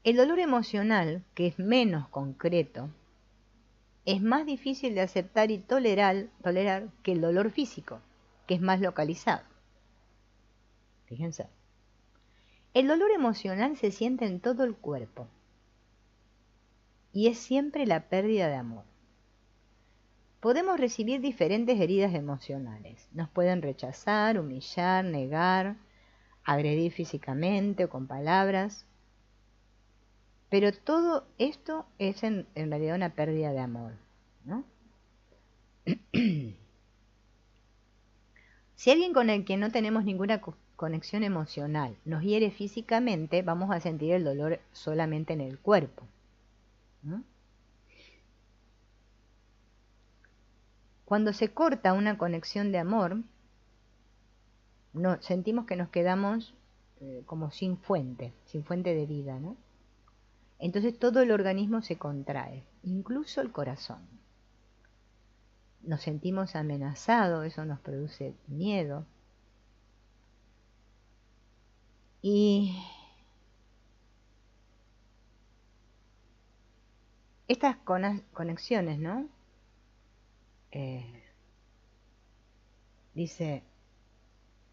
El dolor emocional, que es menos concreto, es más difícil de aceptar y tolerar que el dolor físico, que es más localizado. Fíjense. El dolor emocional se siente en todo el cuerpo y es siempre la pérdida de amor. Podemos recibir diferentes heridas emocionales. Nos pueden rechazar, humillar, negar, agredir físicamente o con palabras. Pero todo esto es en realidad una pérdida de amor, ¿no? Si alguien con el que no tenemos ninguna conexión emocional nos hiere físicamente, vamos a sentir el dolor solamente en el cuerpo, ¿no? Cuando se corta una conexión de amor, sentimos que nos quedamos como sin fuente de vida, ¿no? Entonces todo el organismo se contrae, incluso el corazón. Nos sentimos amenazados, eso nos produce miedo. Y estas conexiones, ¿no? Dice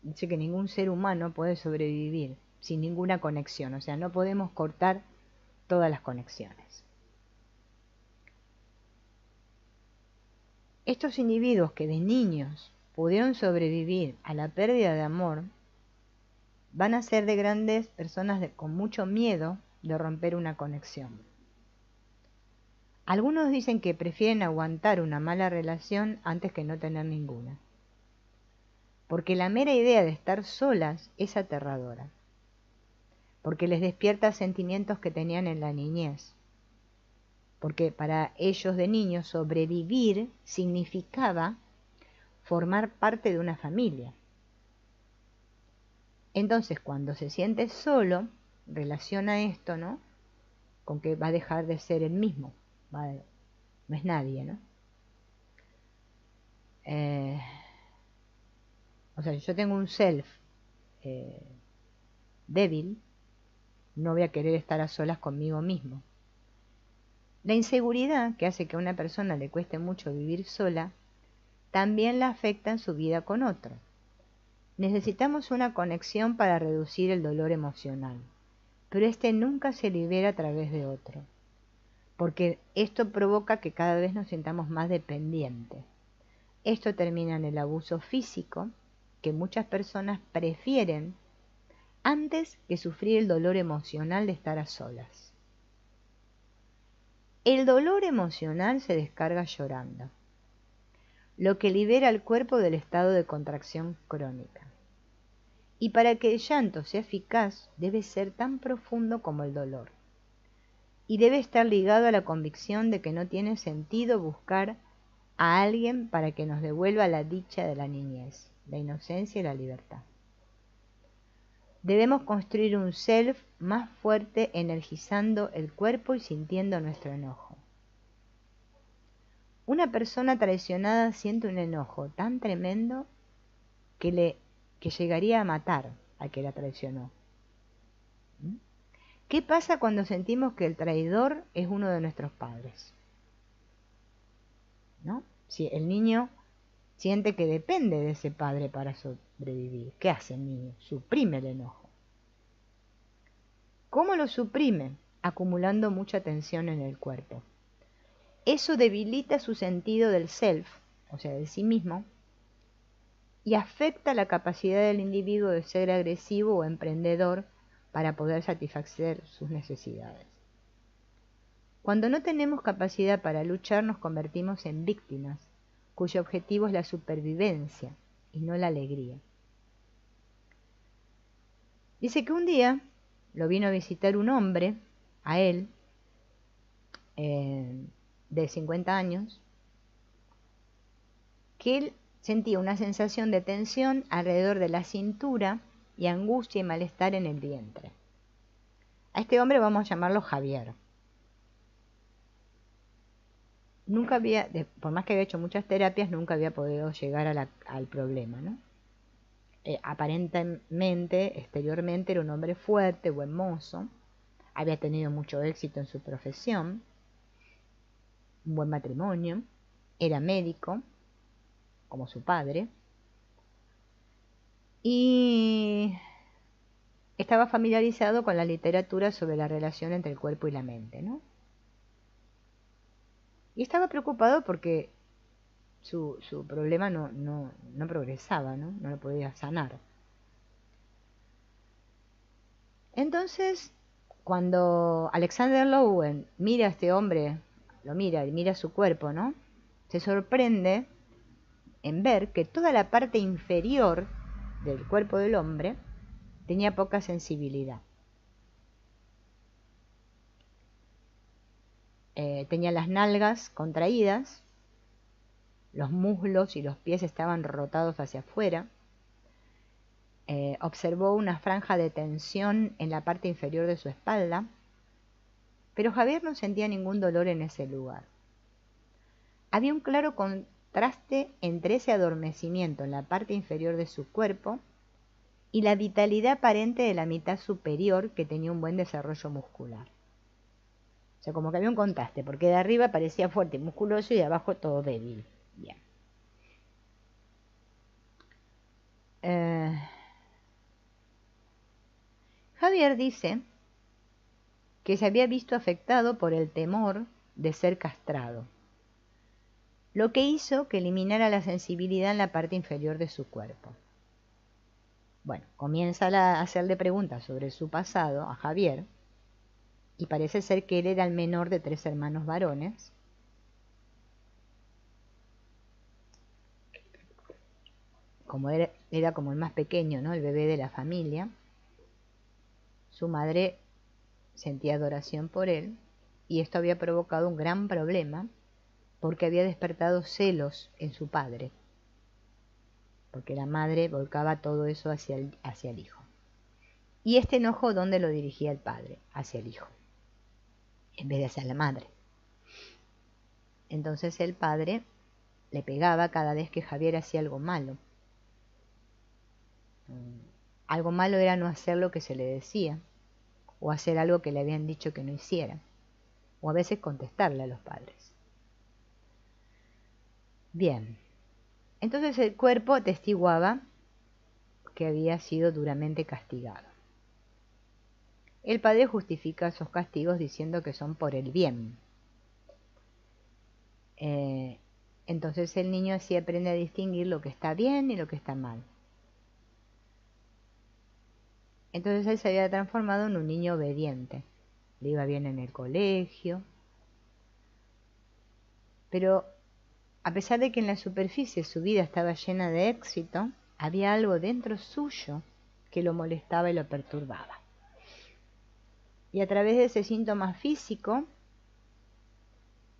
que ningún ser humano puede sobrevivir sin ninguna conexión, o sea, no podemos cortar todas las conexiones. Estos individuos que de niños pudieron sobrevivir a la pérdida de amor, van a ser de grandes personas con mucho miedo de romper una conexión. Algunos dicen que prefieren aguantar una mala relación antes que no tener ninguna, porque la mera idea de estar solas es aterradora, porque les despierta sentimientos que tenían en la niñez, porque para ellos de niños sobrevivir significaba formar parte de una familia. Entonces, cuando se siente solo, relaciona esto, ¿no?, con que va a dejar de ser el mismo, no es nadie, ¿no? O sea, si yo tengo un self débil, no voy a querer estar a solas conmigo mismo. La inseguridad, que hace que a una persona le cueste mucho vivir sola, también la afecta en su vida con otro. Necesitamos una conexión para reducir el dolor emocional, pero este nunca se libera a través de otro, porque esto provoca que cada vez nos sintamos más dependientes. Esto termina en el abuso físico, que muchas personas prefieren antes que sufrir el dolor emocional de estar a solas. El dolor emocional se descarga llorando, lo que libera al cuerpo del estado de contracción crónica. Y para que el llanto sea eficaz, debe ser tan profundo como el dolor. Y debe estar ligado a la convicción de que no tiene sentido buscar a alguien para que nos devuelva la dicha de la niñez, la inocencia y la libertad. Debemos construir un self más fuerte, energizando el cuerpo y sintiendo nuestro enojo. Una persona traicionada siente un enojo tan tremendo que llegaría a matar al que la traicionó. ¿Qué pasa cuando sentimos que el traidor es uno de nuestros padres? ¿No? Si el niño siente que depende de ese padre para sobrevivir, ¿qué hace el niño? Suprime el enojo. ¿Cómo lo suprime? Acumulando mucha tensión en el cuerpo. Eso debilita su sentido del self, o sea, de sí mismo, y afecta la capacidad del individuo de ser agresivo o emprendedor para poder satisfacer sus necesidades. Cuando no tenemos capacidad para luchar, nos convertimos en víctimas, cuyo objetivo es la supervivencia y no la alegría. Dice que un día lo vino a visitar un hombre, a él, de 50 años, que él sentía una sensación de tensión alrededor de la cintura y angustia y malestar en el vientre. A este hombre vamos a llamarlo Javier. Nunca había, por más que había hecho muchas terapias, nunca había podido llegar al problema, ¿no? Aparentemente, exteriormente, era un hombre fuerte, buen mozo, había tenido mucho éxito en su profesión, un buen matrimonio, era médico, como su padre, y estaba familiarizado con la literatura sobre la relación entre el cuerpo y la mente, ¿no? Y estaba preocupado porque su problema no progresaba, ¿no? No lo podía sanar. Entonces, cuando Alexander Lowen mira a este hombre, lo mira y mira su cuerpo, ¿no? Se sorprende en ver que toda la parte inferior del cuerpo del hombre tenía poca sensibilidad. Tenía las nalgas contraídas, los muslos y los pies estaban rotados hacia afuera. Observó una franja de tensión en la parte inferior de su espalda, pero Javier no sentía ningún dolor en ese lugar. Había un claro contraste entre ese adormecimiento en la parte inferior de su cuerpo y la vitalidad aparente de la mitad superior, que tenía un buen desarrollo muscular. O sea, como que había un contraste, porque de arriba parecía fuerte y musculoso y de abajo todo débil. Bien. Javier dice que se había visto afectado por el temor de ser castrado, lo que hizo que eliminara la sensibilidad en la parte inferior de su cuerpo. Bueno, comienza a hacerle preguntas sobre su pasado a Javier, y parece ser que él era el menor de 3 hermanos varones. Como era como el más pequeño, ¿no? El bebé de la familia, su madre sentía adoración por él, y esto había provocado un gran problema porque había despertado celos en su padre, porque la madre volcaba todo eso hacia el hijo. Y este enojo, ¿dónde lo dirigía el padre? Hacia el hijo, en vez de hacia la madre. Entonces el padre le pegaba cada vez que Javier hacía algo malo. Algo malo era no hacer lo que se le decía, o hacer algo que le habían dicho que no hiciera, o a veces contestarle a los padres. Bien, entonces el cuerpo atestiguaba que había sido duramente castigado. El padre justifica esos castigos diciendo que son por el bien. Entonces el niño así aprende a distinguir lo que está bien y lo que está mal. Entonces él se había transformado en un niño obediente. Le iba bien en el colegio. Pero a pesar de que en la superficie su vida estaba llena de éxito, había algo dentro suyo que lo molestaba y lo perturbaba. Y a través de ese síntoma físico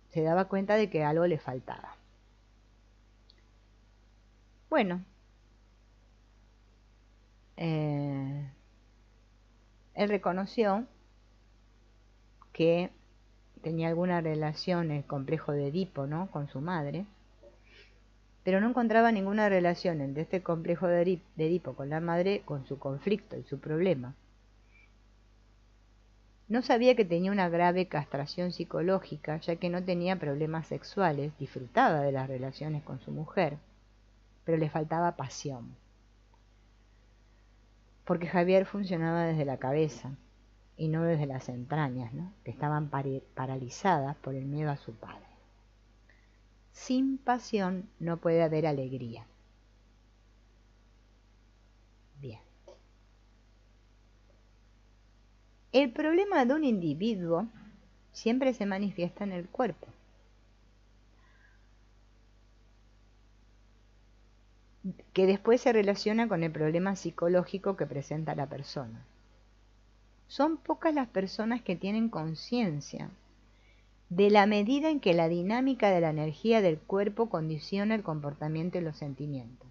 se daba cuenta de que algo le faltaba. Bueno, él reconoció que tenía alguna relación, el complejo de Edipo, ¿no?, con su madre, pero no encontraba ninguna relación entre este complejo de Edipo con la madre, con su conflicto y su problema. No sabía que tenía una grave castración psicológica, ya que no tenía problemas sexuales, disfrutaba de las relaciones con su mujer, pero le faltaba pasión. Porque Javier funcionaba desde la cabeza y no desde las entrañas, ¿no?, que estaban paralizadas por el miedo a su padre. Sin pasión no puede haber alegría. Bien. El problema de un individuo siempre se manifiesta en el cuerpo. Que después se relaciona con el problema psicológico que presenta la persona. Son pocas las personas que tienen conciencia de la medida en que la dinámica de la energía del cuerpo condiciona el comportamiento y los sentimientos.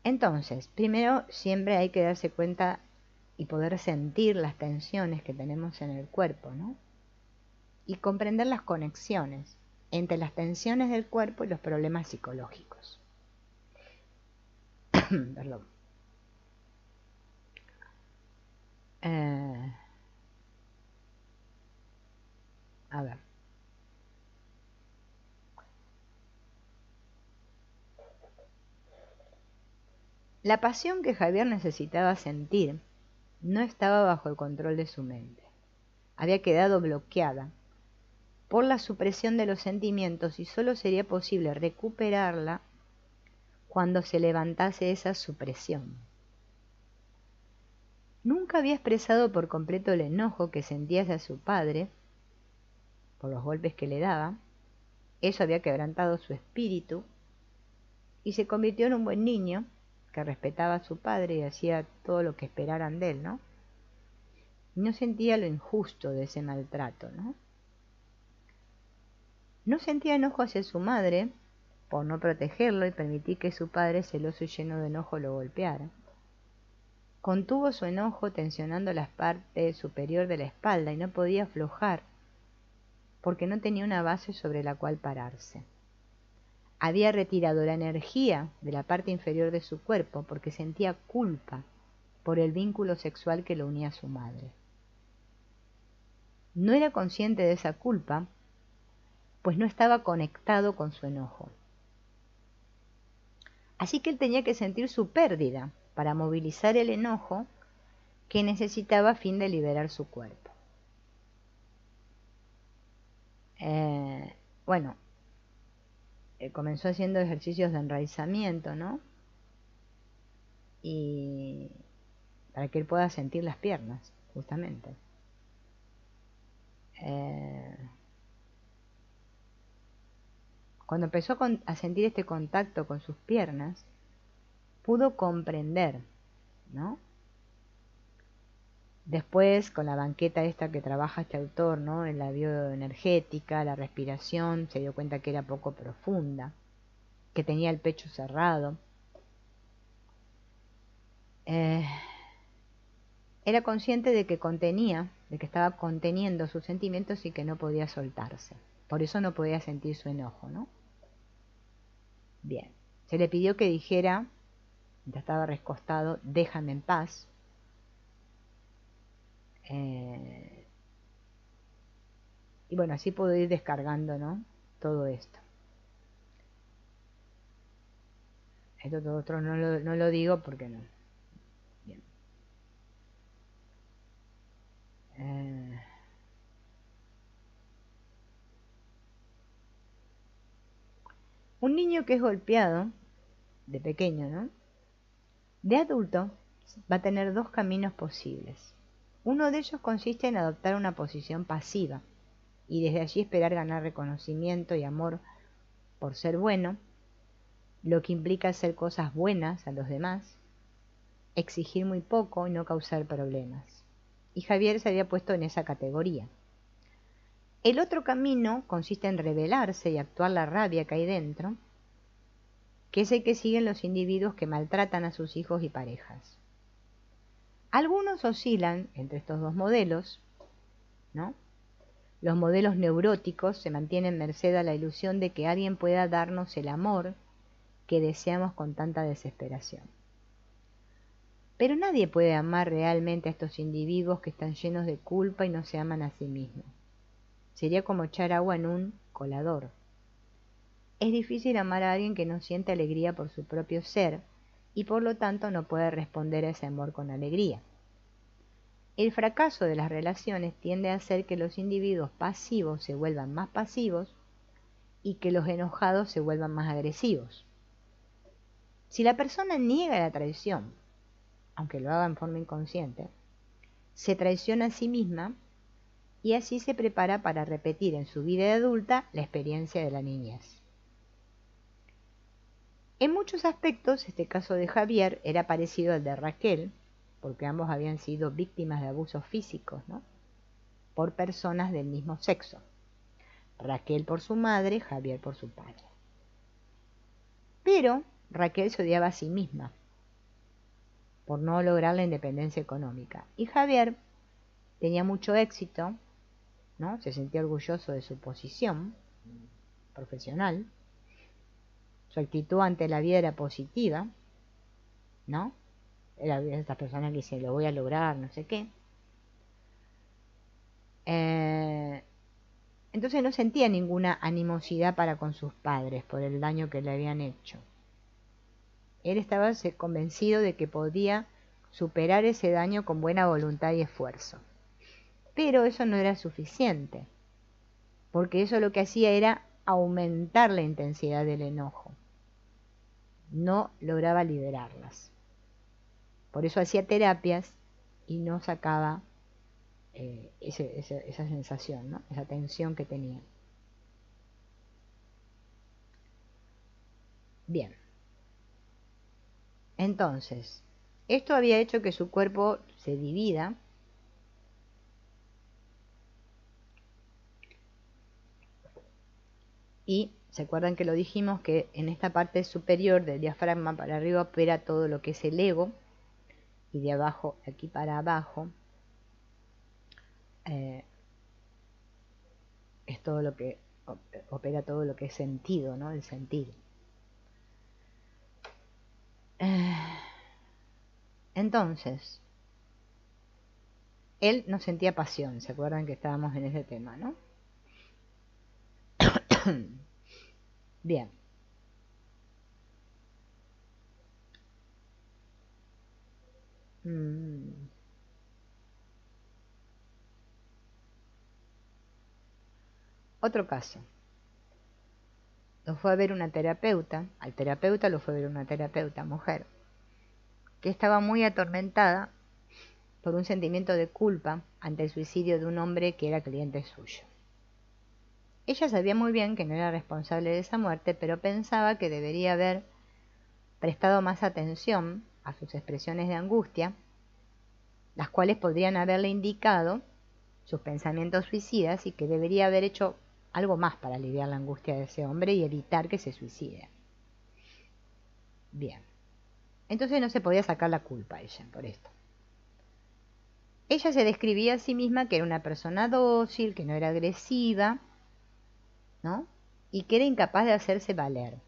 Entonces, primero siempre hay que darse cuenta y poder sentir las tensiones que tenemos en el cuerpo, ¿no?, y comprender las conexiones entre las tensiones del cuerpo y los problemas psicológicos. Perdón. Eh, a ver. La pasión que Javier necesitaba sentir no estaba bajo el control de su mente. Había quedado bloqueada por la supresión de los sentimientos y solo sería posible recuperarla cuando se levantase esa supresión. Nunca había expresado por completo el enojo que sentía hacia su padre por los golpes que le daba. Eso había quebrantado su espíritu y se convirtió en un buen niño que respetaba a su padre y hacía todo lo que esperaran de él, ¿no? Y no sentía lo injusto de ese maltrato, ¿no? No sentía enojo hacia su madre por no protegerlo y permitir que su padre, celoso y lleno de enojo, lo golpeara. Contuvo su enojo tensionando la parte superior de la espalda y no podía aflojar porque no tenía una base sobre la cual pararse. Había retirado la energía de la parte inferior de su cuerpo porque sentía culpa por el vínculo sexual que lo unía a su madre. No era consciente de esa culpa, pues no estaba conectado con su enojo. Así que él tenía que sentir su pérdida para movilizar el enojo que necesitaba a fin de liberar su cuerpo. Bueno, comenzó haciendo ejercicios de enraizamiento, ¿no? Y para que él pueda sentir las piernas, justamente. Cuando empezó a sentir este contacto con sus piernas, pudo comprender, ¿no? Después, con la banqueta esta que trabaja este autor, ¿no? En la bioenergética, la respiración, se dio cuenta que era poco profunda, que tenía el pecho cerrado. Era consciente de que estaba conteniendo sus sentimientos y que no podía soltarse. Por eso no podía sentir su enojo, ¿no? Bien, se le pidió que dijera, mientras estaba recostado, déjame en paz. Y bueno, así puedo ir descargando, ¿no? Todo esto. Esto todo otro no lo digo porque no. Bien. Un niño que es golpeado, de pequeño, ¿no? De adulto va a tener dos caminos posibles. Uno de ellos consiste en adoptar una posición pasiva y desde allí esperar ganar reconocimiento y amor por ser bueno, lo que implica hacer cosas buenas a los demás, exigir muy poco y no causar problemas. Y Javier se había puesto en esa categoría. El otro camino consiste en rebelarse y actuar la rabia que hay dentro, que es el que siguen los individuos que maltratan a sus hijos y parejas. Algunos oscilan entre estos dos modelos, ¿no? Los modelos neuróticos se mantienen merced a la ilusión de que alguien pueda darnos el amor que deseamos con tanta desesperación. Pero nadie puede amar realmente a estos individuos que están llenos de culpa y no se aman a sí mismos. Sería como echar agua en un colador. Es difícil amar a alguien que no siente alegría por su propio ser y por lo tanto no puede responder a ese amor con alegría. El fracaso de las relaciones tiende a hacer que los individuos pasivos se vuelvan más pasivos y que los enojados se vuelvan más agresivos. Si la persona niega la traición, aunque lo haga en forma inconsciente, se traiciona a sí misma y así se prepara para repetir en su vida adulta la experiencia de la niñez. En muchos aspectos, este caso de Javier era parecido al de Raquel, porque ambos habían sido víctimas de abusos físicos, ¿no? Por personas del mismo sexo. Raquel por su madre, Javier por su padre. Pero Raquel se odiaba a sí misma por no lograr la independencia económica. Y Javier tenía mucho éxito, ¿no? Se sentía orgulloso de su posición profesional. Su actitud ante la vida era positiva, ¿no? Era de estas personas que dicen, lo voy a lograr, no sé qué. Eh, entonces no sentía ninguna animosidad para con sus padres por el daño que le habían hecho. Él estaba convencido de que podía superar ese daño con buena voluntad y esfuerzo. Pero eso no era suficiente, porque eso lo que hacía era aumentar la intensidad del enojo. No lograba liberarlas. Por eso hacía terapias y no sacaba esa sensación, ¿no? Esa tensión que tenía. Bien. Entonces, esto había hecho que su cuerpo se divida y se acuerdan que lo dijimos que en esta parte superior del diafragma para arriba opera todo lo que es el ego y de abajo, aquí para abajo, es todo lo que opera todo lo que es sentido, ¿no? El sentir. Entonces, él no sentía pasión, ¿se acuerdan que estábamos en ese tema, no? Bien. Otro caso. Lo fue a ver una terapeuta, al terapeuta lo fue a ver una terapeuta mujer, que estaba muy atormentada por un sentimiento de culpa ante el suicidio de un hombre que era cliente suyo. Ella sabía muy bien que no era responsable de esa muerte, pero pensaba que debería haber prestado más atención a sus expresiones de angustia, las cuales podrían haberle indicado sus pensamientos suicidas y que debería haber hecho algo más para aliviar la angustia de ese hombre y evitar que se suicide. Bien. Entonces no se podía sacar la culpa a ella por esto. Ella se describía a sí misma que era una persona dócil, que no era agresiva, ¿no? Y que era incapaz de hacerse valer.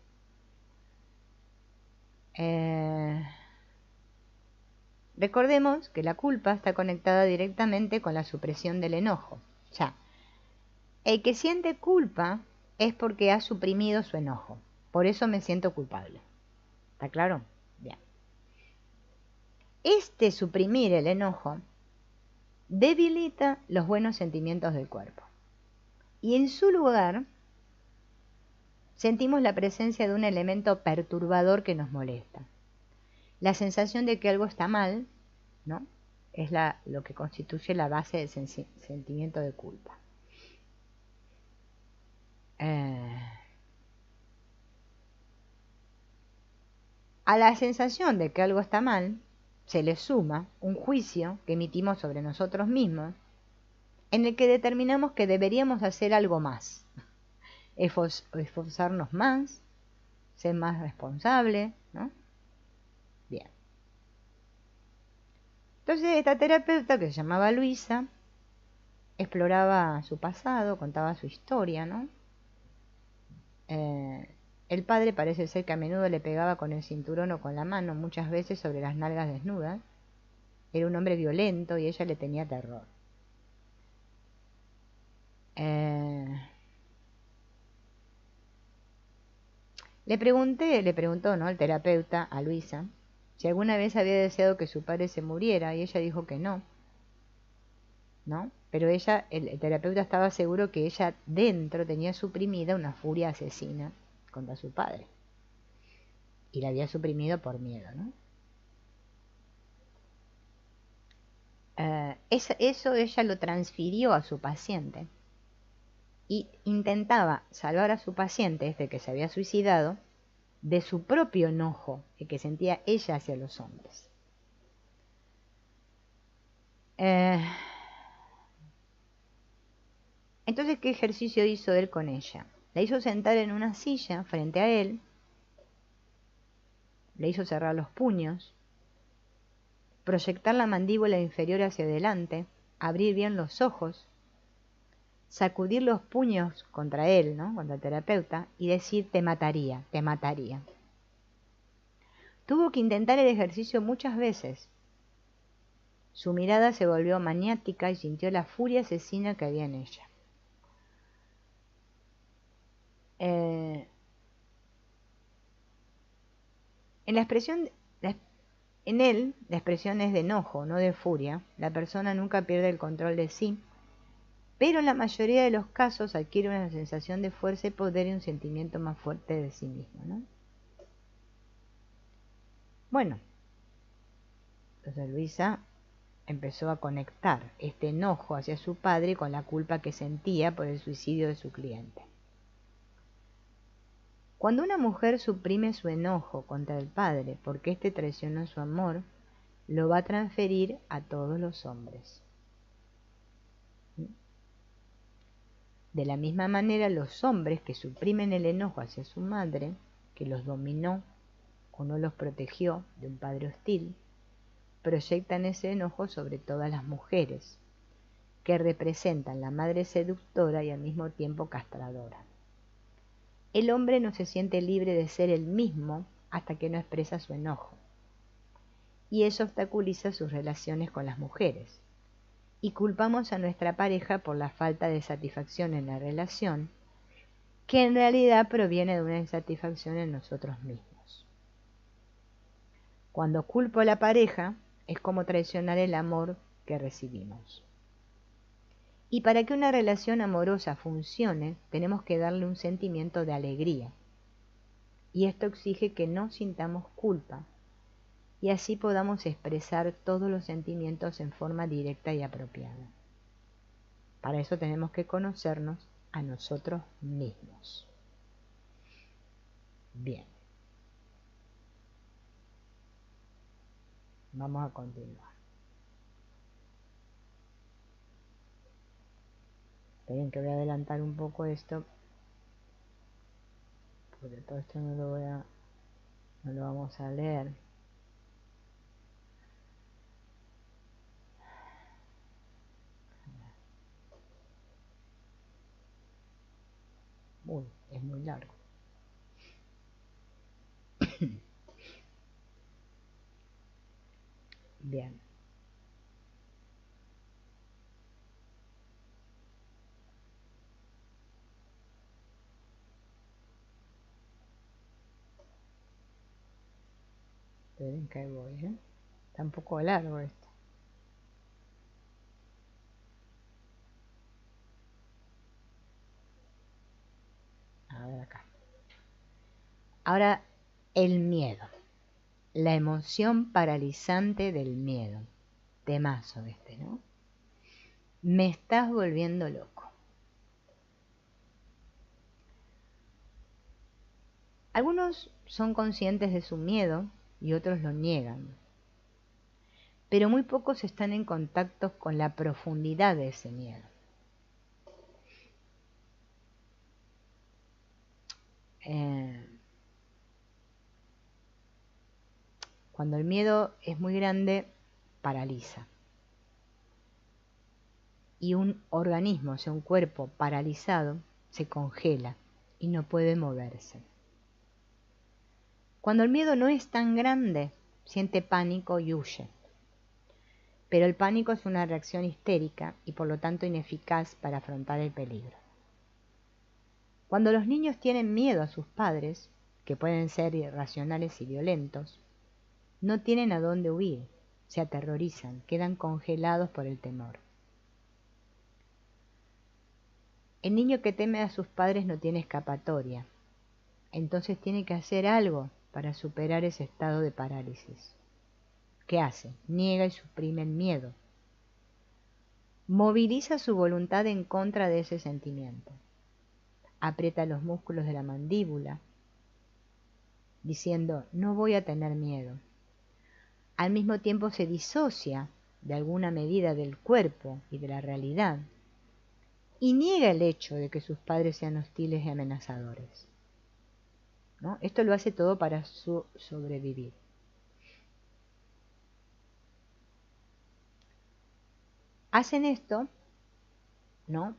Recordemos que la culpa está conectada directamente con la supresión del enojo. O sea, el que siente culpa es porque ha suprimido su enojo. Por eso me siento culpable. ¿Está claro? Bien. Este suprimir el enojo debilita los buenos sentimientos del cuerpo. Y en su lugar, sentimos la presencia de un elemento perturbador que nos molesta. La sensación de que algo está mal, ¿no? Es lo que constituye la base del sentimiento de culpa. A la sensación de que algo está mal, se le suma un juicio que emitimos sobre nosotros mismos, en el que determinamos que deberíamos hacer algo más, esforzarnos más, ser más responsable, ¿no? Bien. Entonces esta terapeuta, que se llamaba Luisa, exploraba su pasado, contaba su historia, ¿no? El padre parece ser que a menudo le pegaba con el cinturón o con la mano, muchas veces sobre las nalgas desnudas. Era un hombre violento y ella le tenía terror. Le preguntó, ¿no?, el terapeuta a Luisa si alguna vez había deseado que su padre se muriera, y ella dijo que no, ¿no? Pero el terapeuta estaba seguro que ella dentro tenía suprimida una furia asesina contra su padre. Y la había suprimido por miedo, ¿no? Eso ella lo transfirió a su paciente y intentaba salvar a su paciente, este que se había suicidado, de su propio enojo que sentía ella hacia los hombres. Entonces, ¿qué ejercicio hizo él con ella? La hizo sentar en una silla frente a él, le hizo cerrar los puños, proyectar la mandíbula inferior hacia adelante, abrir bien los ojos, sacudir los puños contra él, ¿no?, contra el terapeuta, y decir: te mataría, te mataría. Tuvo que intentar el ejercicio muchas veces, Su mirada se volvió maniática y sintió la furia asesina que había en ella. En él, la expresión es de enojo, no de furia. La persona nunca pierde el control de sí, pero en la mayoría de los casos adquiere una sensación de fuerza y poder y un sentimiento más fuerte de sí mismo, ¿no? Bueno, entonces Luisa empezó a conectar este enojo hacia su padre con la culpa que sentía por el suicidio de su cliente. Cuando una mujer suprime su enojo contra el padre porque éste traicionó su amor, lo va a transferir a todos los hombres. De la misma manera, los hombres que suprimen el enojo hacia su madre, que los dominó o no los protegió de un padre hostil, proyectan ese enojo sobre todas las mujeres, que representan la madre seductora y al mismo tiempo castradora. El hombre no se siente libre de ser él mismo hasta que no expresa su enojo, y eso obstaculiza sus relaciones con las mujeres. Y culpamos a nuestra pareja por la falta de satisfacción en la relación, que en realidad proviene de una insatisfacción en nosotros mismos. Cuando culpo a la pareja, es como traicionar el amor que recibimos. Y para que una relación amorosa funcione, tenemos que darle un sentimiento de alegría. Y esto exige que no sintamos culpa, y así podamos expresar todos los sentimientos en forma directa y apropiada. Para eso tenemos que conocernos a nosotros mismos. Bien. Vamos a continuar. Esperen que voy a adelantar un poco esto, porque todo esto no lo vamos a leer. Uy, es muy largo. Bien. Esperen que ahí voy, Está un poco largo esto. A ver acá. Ahora, el miedo. La emoción paralizante del miedo. Temazo este, ¿no? Me estás volviendo loco. Algunos son conscientes de su miedo y otros lo niegan. Pero muy pocos están en contacto con la profundidad de ese miedo. Cuando el miedo es muy grande, paraliza. Y un organismo, o sea, un cuerpo paralizado, se congela y no puede moverse. Cuando el miedo no es tan grande, siente pánico y huye. Pero el pánico es una reacción histérica y por lo tanto ineficaz para afrontar el peligro. Cuando los niños tienen miedo a sus padres, que pueden ser irracionales y violentos, no tienen a dónde huir, se aterrorizan, quedan congelados por el temor. El niño que teme a sus padres no tiene escapatoria, entonces tiene que hacer algo para superar ese estado de parálisis. ¿Qué hace? Niega y suprime el miedo. Moviliza su voluntad en contra de ese sentimiento. Aprieta los músculos de la mandíbula, diciendo, no voy a tener miedo. Al mismo tiempo se disocia de alguna medida del cuerpo y de la realidad, y niega el hecho de que sus padres sean hostiles y amenazadores, ¿no? Esto lo hace todo para sobrevivir. Hacen esto, ¿no?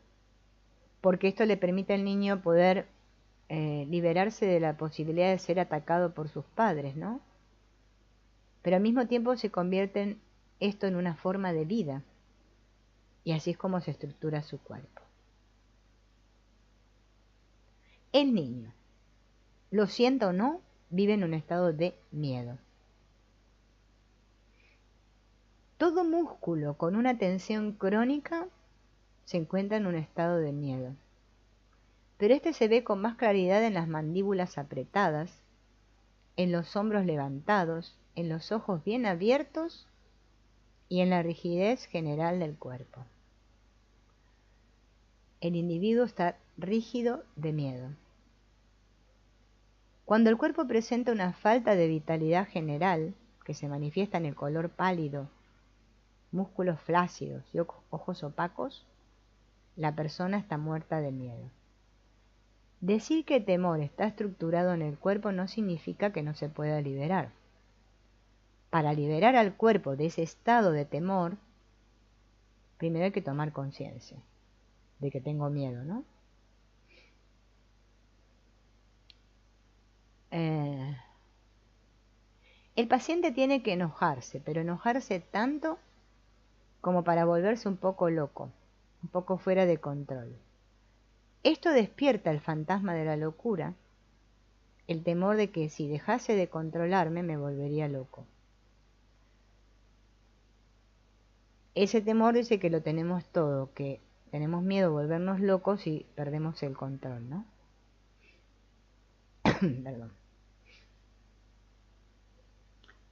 Porque esto le permite al niño poder liberarse de la posibilidad de ser atacado por sus padres, ¿no? Pero al mismo tiempo se convierten esto en una forma de vida. Y así es como se estructura su cuerpo. El niño, lo sienta o no, vive en un estado de miedo. Todo músculo con una tensión crónica se encuentra en un estado de miedo. Pero este se ve con más claridad en las mandíbulas apretadas, en los hombros levantados, en los ojos bien abiertos y en la rigidez general del cuerpo. El individuo está rígido de miedo. Cuando el cuerpo presenta una falta de vitalidad general, que se manifiesta en el color pálido, músculos flácidos y ojos opacos, la persona está muerta de miedo. Decir que el temor está estructurado en el cuerpo no significa que no se pueda liberar. Para liberar al cuerpo de ese estado de temor, primero hay que tomar conciencia de que tengo miedo, ¿no? El paciente tiene que enojarse, pero enojarse tanto como para volverse un poco loco, un poco fuera de control. Esto despierta el fantasma de la locura, el temor de que si dejase de controlarme me volvería loco. Ese temor dice que lo tenemos todo, que tenemos miedo a volvernos locos y perdemos el control, ¿no? Perdón.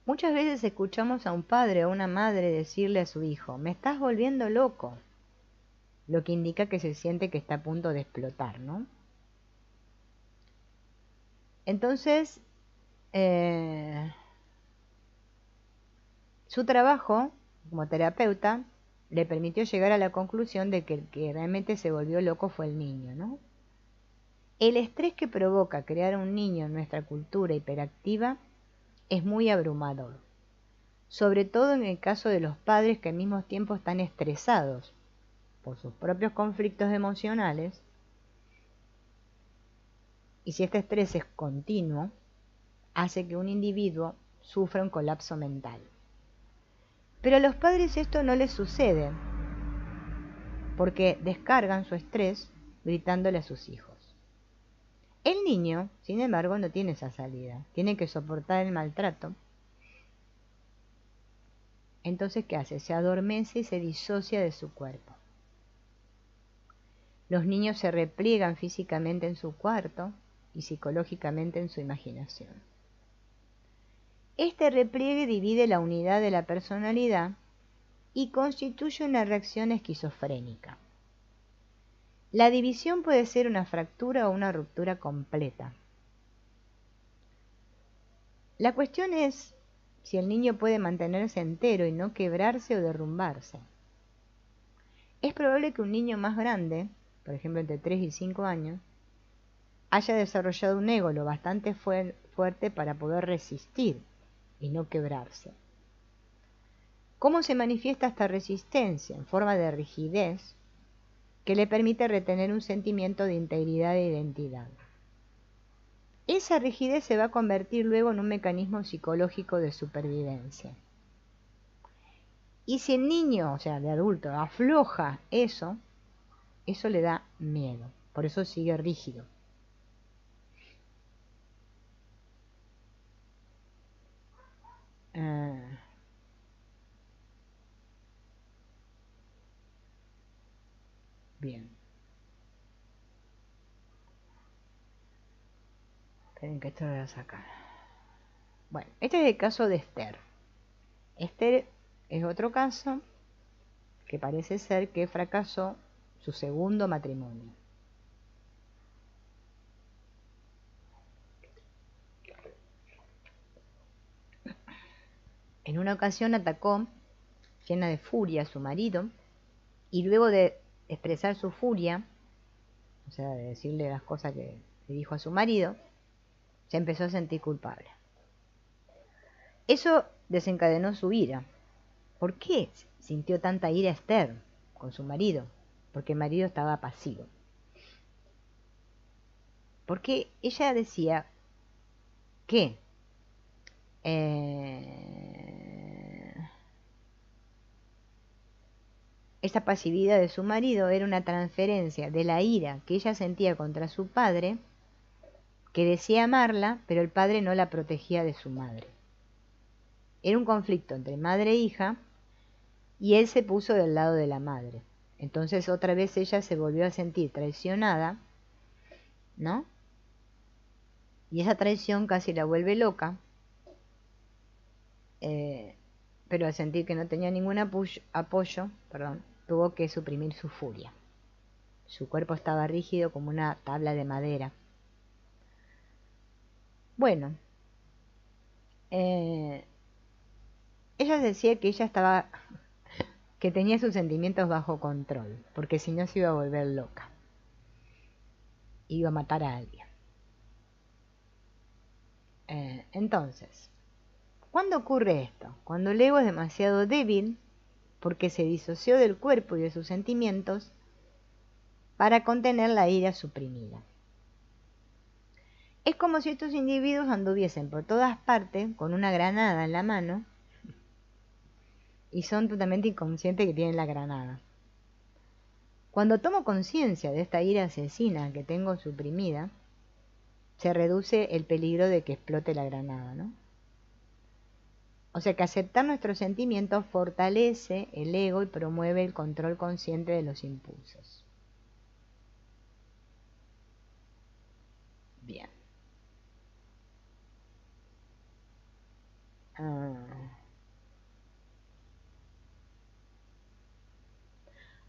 Muchas veces escuchamos a un padre o una madre decirle a su hijo, me estás volviendo loco, lo que indica que se siente que está a punto de explotar, ¿no? Entonces, su trabajo como terapeuta le permitió llegar a la conclusión de que el que realmente se volvió loco fue el niño, ¿no? El estrés que provoca crear un niño en nuestra cultura hiperactiva es muy abrumador, sobre todo en el caso de los padres que al mismo tiempo están estresados por sus propios conflictos emocionales, y si este estrés es continuo, hace que un individuo sufra un colapso mental. Pero a los padres esto no les sucede, porque descargan su estrés gritándole a sus hijos. El niño, sin embargo, no tiene esa salida, tiene que soportar el maltrato. Entonces, ¿qué hace? Se adormece y se disocia de su cuerpo. Los niños se repliegan físicamente en su cuarto y psicológicamente en su imaginación. Este repliegue divide la unidad de la personalidad y constituye una reacción esquizofrénica. La división puede ser una fractura o una ruptura completa. La cuestión es si el niño puede mantenerse entero y no quebrarse o derrumbarse. Es probable que un niño más grande, por ejemplo entre 3 y 5 años, haya desarrollado un ego lo bastante fuerte para poder resistir y no quebrarse. ¿Cómo se manifiesta esta resistencia? En forma de rigidez que le permite retener un sentimiento de integridad e identidad. Esa rigidez se va a convertir luego en un mecanismo psicológico de supervivencia. Y si el niño, o sea, de adulto, afloja eso le da miedo. Por eso sigue rígido. Bien. Esperen que esto lo voy a sacar. Bueno, este es el caso de Esther. Esther es otro caso que parece ser que fracasó su segundo matrimonio. En una ocasión atacó, llena de furia, a su marido, y luego de expresar su furia, o sea, de decirle las cosas que le dijo a su marido, se empezó a sentir culpable. Eso desencadenó su ira. ¿Por qué sintió tanta ira Esther con su marido? Porque el marido estaba pasivo. Porque ella decía que esa pasividad de su marido era una transferencia de la ira que ella sentía contra su padre, que decía amarla, pero el padre no la protegía de su madre. Era un conflicto entre madre e hija, y él se puso del lado de la madre. Entonces otra vez ella se volvió a sentir traicionada, ¿no? Y esa traición casi la vuelve loca, pero al sentir que no tenía ningún apoyo, tuvo que suprimir su furia. Su cuerpo estaba rígido como una tabla de madera. Bueno, ella decía que ella estaba, que tenía sus sentimientos bajo control, porque si no se iba a volver loca, iba a matar a alguien. Entonces, ¿cuándo ocurre esto? Cuando el ego es demasiado débil, porque se disoció del cuerpo y de sus sentimientos para contener la ira suprimida. Es como si estos individuos anduviesen por todas partes con una granada en la mano y son totalmente inconscientes que tienen la granada. Cuando tomo conciencia de esta ira asesina que tengo suprimida, se reduce el peligro de que explote la granada, ¿no? O sea que aceptar nuestros sentimientos fortalece el ego y promueve el control consciente de los impulsos. Bien.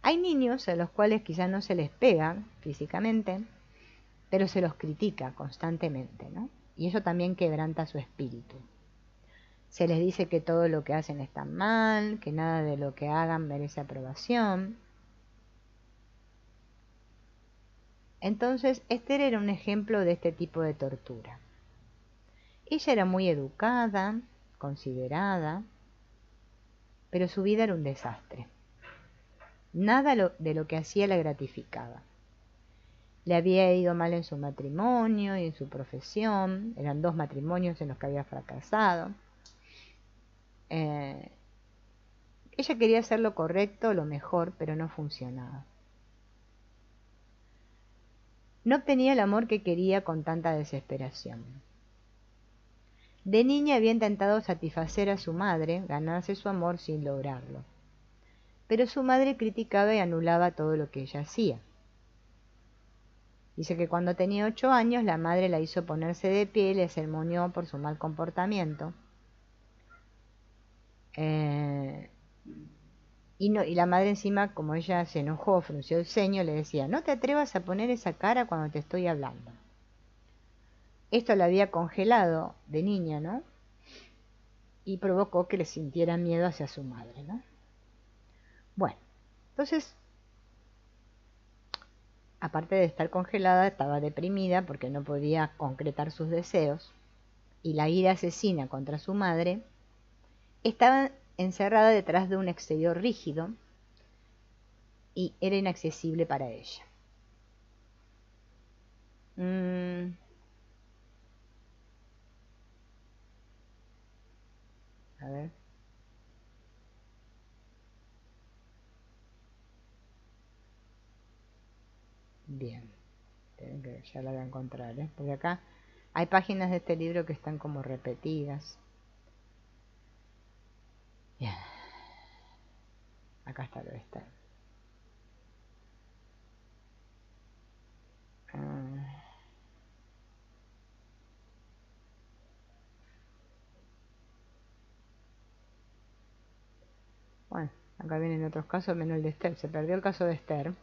Hay niños a los cuales quizás no se les pega físicamente, pero se los critica constantemente, ¿no? Y eso también quebranta su espíritu. Se les dice que todo lo que hacen está mal, que nada de lo que hagan merece aprobación. Entonces, Esther era un ejemplo de este tipo de tortura. Ella era muy educada, considerada, pero su vida era un desastre. Nada de lo que hacía la gratificaba. Le había ido mal en su matrimonio y en su profesión. Eran 2 matrimonios en los que había fracasado. Ella quería hacer lo correcto, lo mejor, pero no funcionaba. No obtenía el amor que quería con tanta desesperación. De niña había intentado satisfacer a su madre, ganarse su amor sin lograrlo. Pero su madre criticaba y anulaba todo lo que ella hacía. Dice que cuando tenía 8 años la madre la hizo ponerse de pie y le sermoneó por su mal comportamiento. Y la madre encima, como ella se enojó, frunció el ceño, le decía, no te atrevas a poner esa cara cuando te estoy hablando. Esto la había congelado de niña, ¿no? Y provocó que le sintiera miedo hacia su madre, ¿no? Bueno, entonces, aparte de estar congelada, estaba deprimida porque no podía concretar sus deseos, y la ira asesina contra su madre, estaba encerrada detrás de un exterior rígido y era inaccesible para ella. A ver. Bien. Que ya la voy a encontrar, ¿eh? Porque acá hay páginas de este libro que están como repetidas. Bien. Acá está lo de estar. Bueno, acá vienen otros casos menos el de Esther. Se perdió el caso de Esther.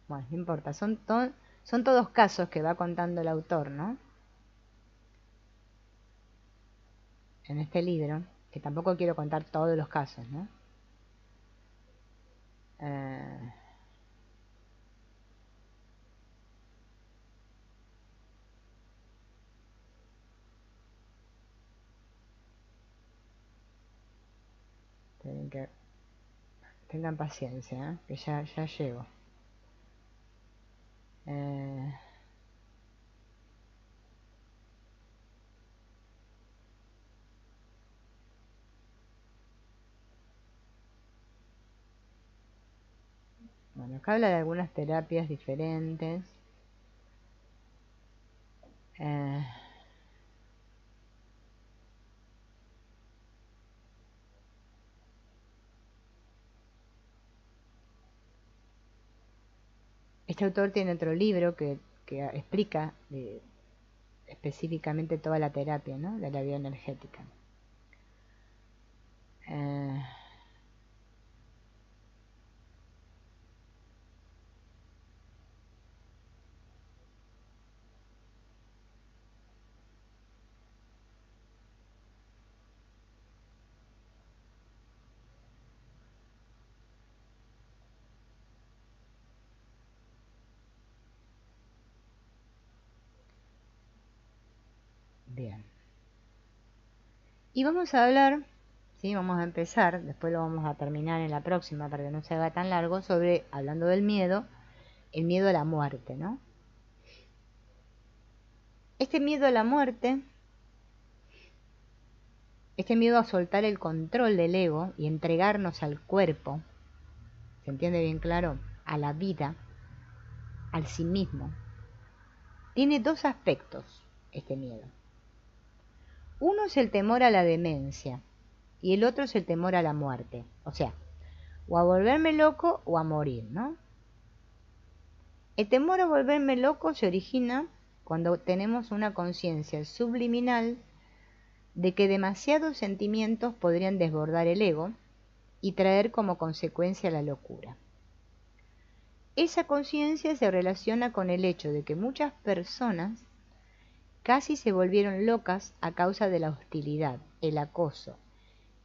Bueno, no importa. Son todos casos que va contando el autor, ¿no? En este libro, que tampoco quiero contar todos los casos, ¿no? Tengan paciencia, ¿eh? Que ya llego. Bueno, acá habla de algunas terapias diferentes. Eh, este autor tiene otro libro que explica específicamente toda la terapia, ¿no? De la bioenergética. Eh, bien. Y vamos a hablar, ¿sí? Vamos a empezar, después lo vamos a terminar en la próxima para que no se haga tan largo, sobre, hablando del miedo, el miedo a la muerte, ¿no? Este miedo a la muerte, este miedo a soltar el control del ego y entregarnos al cuerpo, ¿se entiende bien claro? A la vida, al sí mismo. Tiene dos aspectos este miedo. Uno es el temor a la demencia y el otro es el temor a la muerte. O sea, o a volverme loco o a morir, ¿no? El temor a volverme loco se origina cuando tenemos una conciencia subliminal de que demasiados sentimientos podrían desbordar el ego y traer como consecuencia la locura. Esa conciencia se relaciona con el hecho de que muchas personas casi se volvieron locas a causa de la hostilidad, el acoso,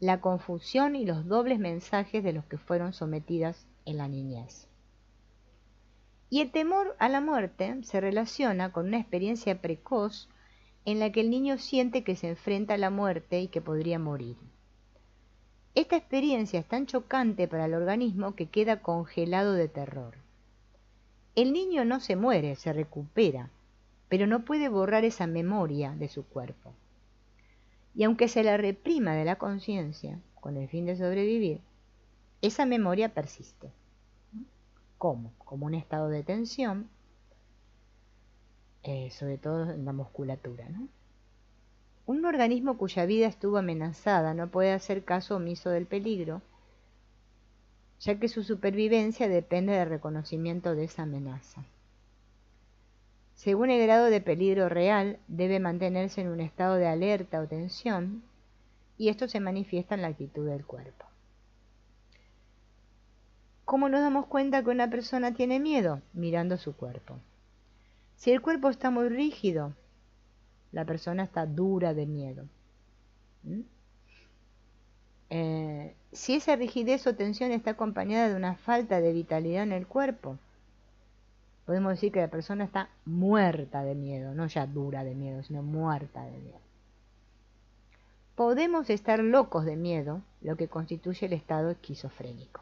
la confusión y los dobles mensajes de los que fueron sometidas en la niñez. Y el temor a la muerte se relaciona con una experiencia precoz en la que el niño siente que se enfrenta a la muerte y que podría morir. Esta experiencia es tan chocante para el organismo que queda congelado de terror. El niño no se muere, se recupera, pero no puede borrar esa memoria de su cuerpo. Y aunque se la reprima de la conciencia, con el fin de sobrevivir, esa memoria persiste. ¿Cómo? Como un estado de tensión, sobre todo en la musculatura, ¿no? Un organismo cuya vida estuvo amenazada no puede hacer caso omiso del peligro, ya que su supervivencia depende del reconocimiento de esa amenaza. Según el grado de peligro real, debe mantenerse en un estado de alerta o tensión, y esto se manifiesta en la actitud del cuerpo. ¿Cómo nos damos cuenta que una persona tiene miedo? Mirando su cuerpo. Si el cuerpo está muy rígido, la persona está dura de miedo. Si esa rigidez o tensión está acompañada de una falta de vitalidad en el cuerpo, podemos decir que la persona está muerta de miedo, no ya dura de miedo, sino muerta de miedo. Podemos estar locos de miedo, lo que constituye el estado esquizofrénico.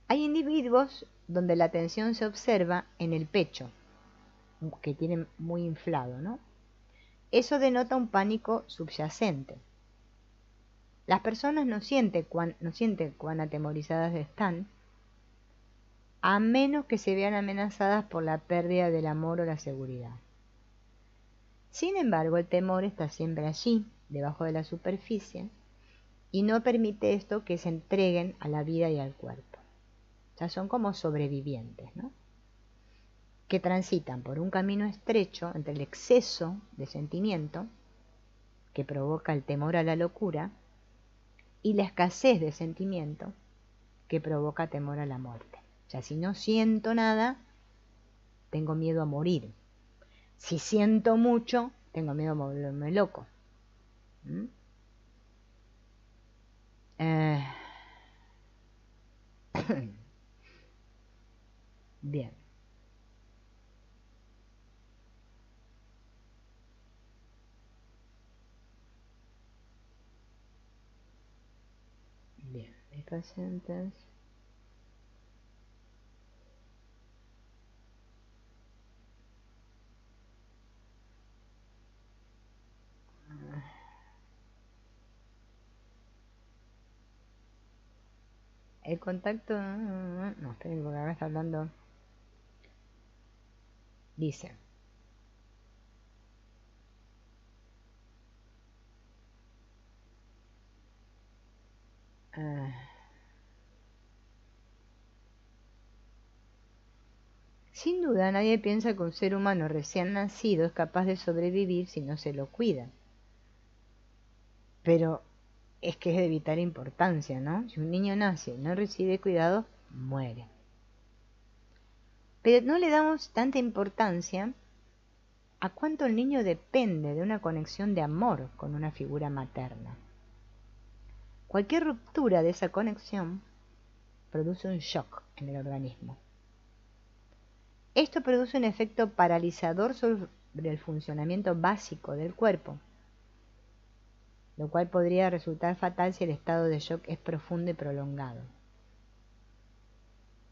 Hay individuos donde la tensión se observa en el pecho, que tienen muy inflado, ¿no? Eso denota un pánico subyacente. Las personas no sienten cuán atemorizadas están, a menos que se vean amenazadas por la pérdida del amor o la seguridad. Sin embargo, el temor está siempre allí, debajo de la superficie, y no permite esto que se entreguen a la vida y al cuerpo. O sea, son como sobrevivientes, ¿no? Que transitan por un camino estrecho entre el exceso de sentimiento, que provoca el temor a la locura, y la escasez de sentimiento, que provoca temor a la muerte. O sea, si no siento nada, tengo miedo a morir. Si siento mucho, tengo miedo a volverme loco. Bien. Bien, mis pacientes. el contacto... No, esperen, porque acá está hablando... Dice... sin duda, nadie piensa que un ser humano recién nacido es capaz de sobrevivir si no se lo cuida. Pero es que es de vital importancia, ¿no? Si un niño nace y no recibe cuidado, muere. Pero no le damos tanta importancia a cuánto el niño depende de una conexión de amor con una figura materna. Cualquier ruptura de esa conexión produce un shock en el organismo. Esto produce un efecto paralizador sobre el funcionamiento básico del cuerpo, lo cual podría resultar fatal si el estado de shock es profundo y prolongado.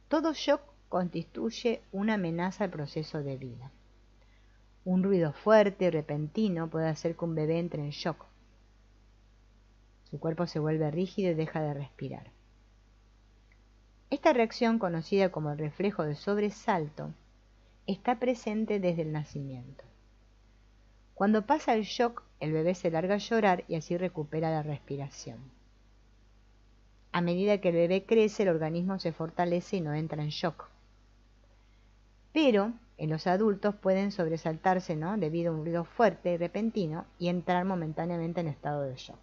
Todo shock constituye una amenaza al proceso de vida. Un ruido fuerte y repentino puede hacer que un bebé entre en shock. Su cuerpo se vuelve rígido y deja de respirar. Esta reacción, conocida como el reflejo de sobresalto, está presente desde el nacimiento. Cuando pasa el shock, el bebé se larga a llorar y así recupera la respiración. A medida que el bebé crece, el organismo se fortalece y no entra en shock. Pero en los adultos pueden sobresaltarse, ¿no?, debido a un ruido fuerte y repentino y entrar momentáneamente en estado de shock.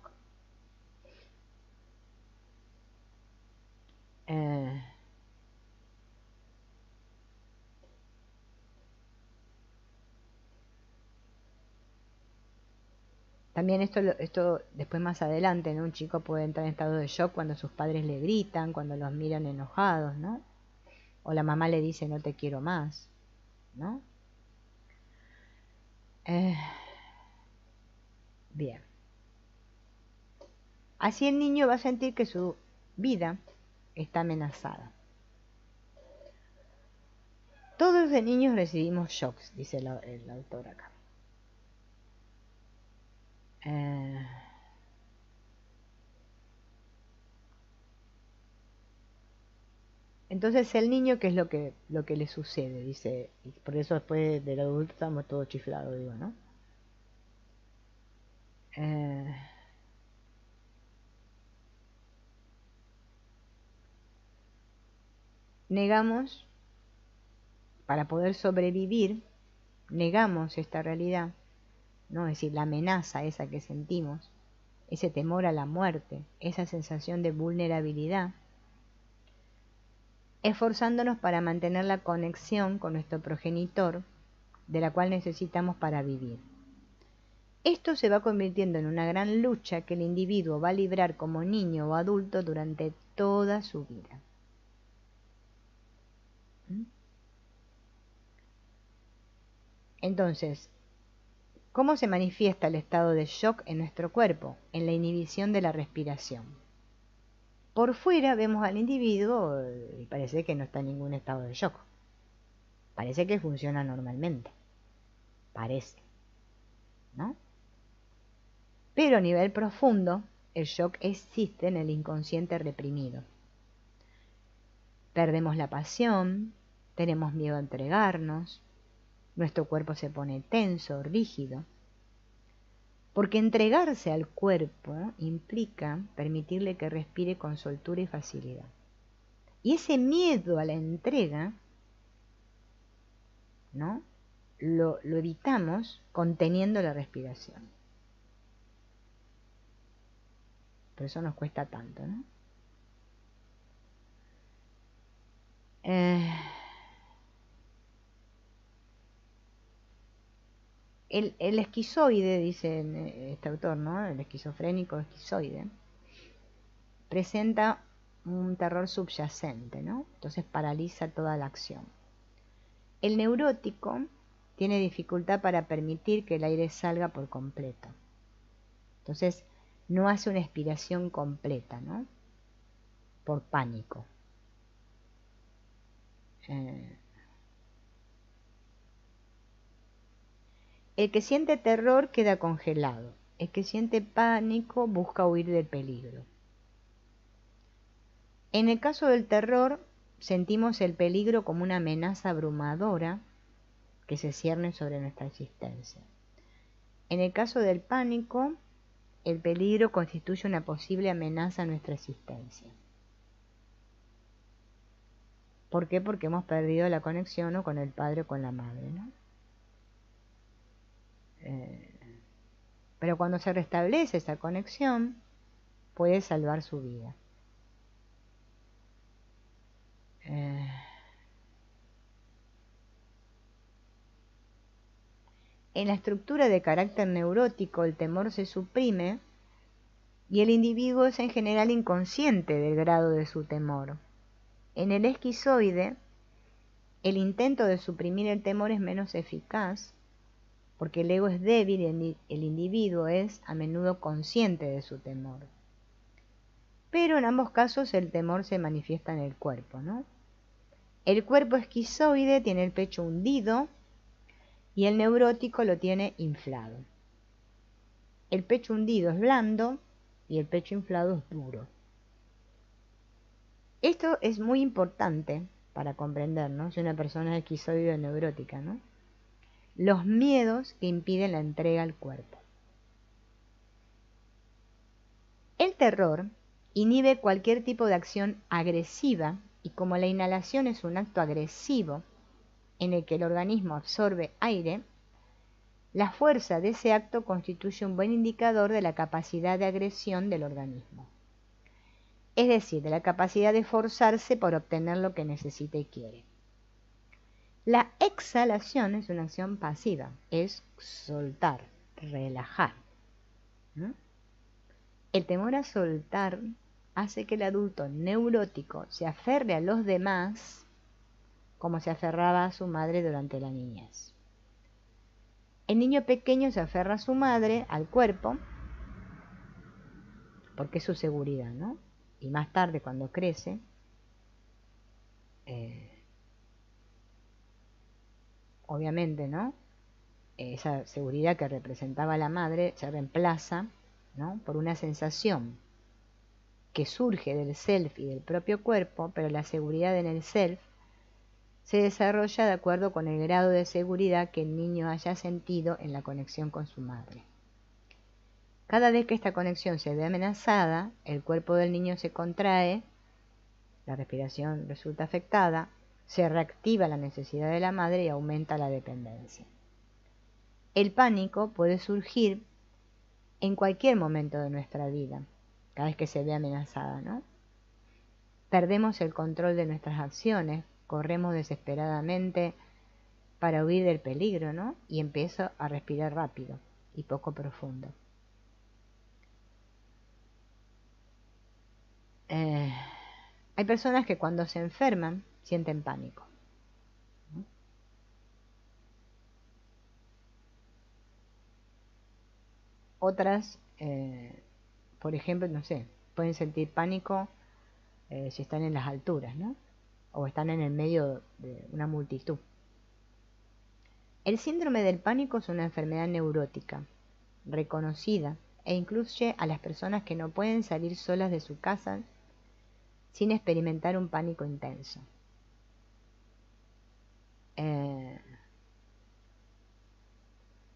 También esto después más adelante, ¿no? Un chico puede entrar en estado de shock cuando sus padres le gritan, cuando los miran enojados, ¿no? O la mamá le dice no te quiero más, ¿no? Bien. Así el niño va a sentir que su vida está amenazada. Todos de niños recibimos shocks, dice el autor acá. Entonces el niño, ¿qué es lo que le sucede? Dice, y por eso después del adulto estamos todos chiflados, digo, ¿no? Negamos, para poder sobrevivir, negamos esta realidad, ¿no? Es decir, la amenaza esa que sentimos, ese temor a la muerte, esa sensación de vulnerabilidad, esforzándonos para mantener la conexión con nuestro progenitor, de la cual necesitamos para vivir. Esto se va convirtiendo en una gran lucha que el individuo va a librar como niño o adulto durante toda su vida. Entonces, ¿cómo se manifiesta el estado de shock en nuestro cuerpo? En la inhibición de la respiración. Por fuera vemos al individuo y parece que no está en ningún estado de shock. Parece que funciona normalmente. Parece, ¿no? Pero a nivel profundo, el shock existe en el inconsciente reprimido. Perdemos la pasión, tenemos miedo a entregarnos, nuestro cuerpo se pone tenso, rígido. Porque entregarse al cuerpo implica permitirle que respire con soltura y facilidad. Y ese miedo a la entrega, ¿no?, lo evitamos conteniendo la respiración. Por eso nos cuesta tanto, ¿no? El esquizoide, dice este autor, ¿no?, el esquizofrénico esquizoide, presenta un terror subyacente, ¿no? Entonces paraliza toda la acción. El neurótico tiene dificultad para permitir que el aire salga por completo. Entonces no hace una expiración completa, ¿no?, por pánico. El que siente terror queda congelado. El que siente pánico busca huir del peligro. En el caso del terror, sentimos el peligro como una amenaza abrumadora que se cierne sobre nuestra existencia. En el caso del pánico, el peligro constituye una posible amenaza a nuestra existencia. ¿Por qué? Porque hemos perdido la conexión o con el padre o con la madre, ¿no? Pero cuando se restablece esa conexión, puede salvar su vida. En la estructura de carácter neurótico, el temor se suprime y el individuo es en general inconsciente del grado de su temor. En el esquizoide, el intento de suprimir el temor es menos eficaz porque el ego es débil y el individuo es a menudo consciente de su temor. Pero en ambos casos el temor se manifiesta en el cuerpo, ¿no? El cuerpo esquizoide tiene el pecho hundido y el neurótico lo tiene inflado. El pecho hundido es blando y el pecho inflado es duro. Esto es muy importante para comprender, ¿no? Si una persona es esquizoide o neurótica, ¿no? Los miedos que impiden la entrega al cuerpo. El terror inhibe cualquier tipo de acción agresiva y como la inhalación es un acto agresivo en el que el organismo absorbe aire, la fuerza de ese acto constituye un buen indicador de la capacidad de agresión del organismo. Es decir, de la capacidad de esforzarse por obtener lo que necesita y quiere. La exhalación es una acción pasiva, es soltar, relajar, ¿no? El temor a soltar hace que el adulto neurótico se aferre a los demás como se aferraba a su madre durante la niñez. El niño pequeño se aferra a su madre, al cuerpo, porque es su seguridad, ¿no? Y más tarde, cuando crece, obviamente, ¿no? Esa seguridad que representaba la madre se reemplaza, ¿no? Por una sensación que surge del self y del propio cuerpo, pero la seguridad en el self se desarrolla de acuerdo con el grado de seguridad que el niño haya sentido en la conexión con su madre. Cada vez que esta conexión se ve amenazada, el cuerpo del niño se contrae, la respiración resulta afectada, se reactiva la necesidad de la madre y aumenta la dependencia. El pánico puede surgir en cualquier momento de nuestra vida, cada vez que se ve amenazada, ¿no? Perdemos el control de nuestras acciones, corremos desesperadamente para huir del peligro, ¿no? Y empiezo a respirar rápido y poco profundo. Hay personas que cuando se enferman sienten pánico, ¿no? Otras, por ejemplo, no sé, pueden sentir pánico si están en las alturas, ¿no? O están en el medio de una multitud. El síndrome del pánico es una enfermedad neurótica, reconocida, e incluye a las personas que no pueden salir solas de su casa sin experimentar un pánico intenso.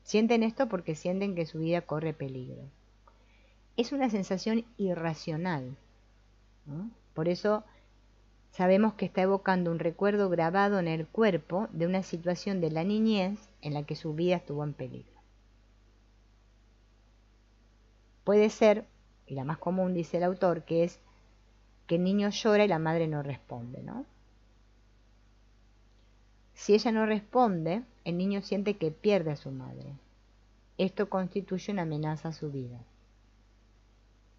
Sienten esto porque sienten que su vida corre peligro. Es una sensación irracional, ¿no? Por eso sabemos que está evocando un recuerdo grabado en el cuerpo de una situación de la niñez en la que su vida estuvo en peligro. Puede ser, y la más común dice el autor, que es que el niño llora y la madre no responde, ¿no? Si ella no responde, el niño siente que pierde a su madre. Esto constituye una amenaza a su vida.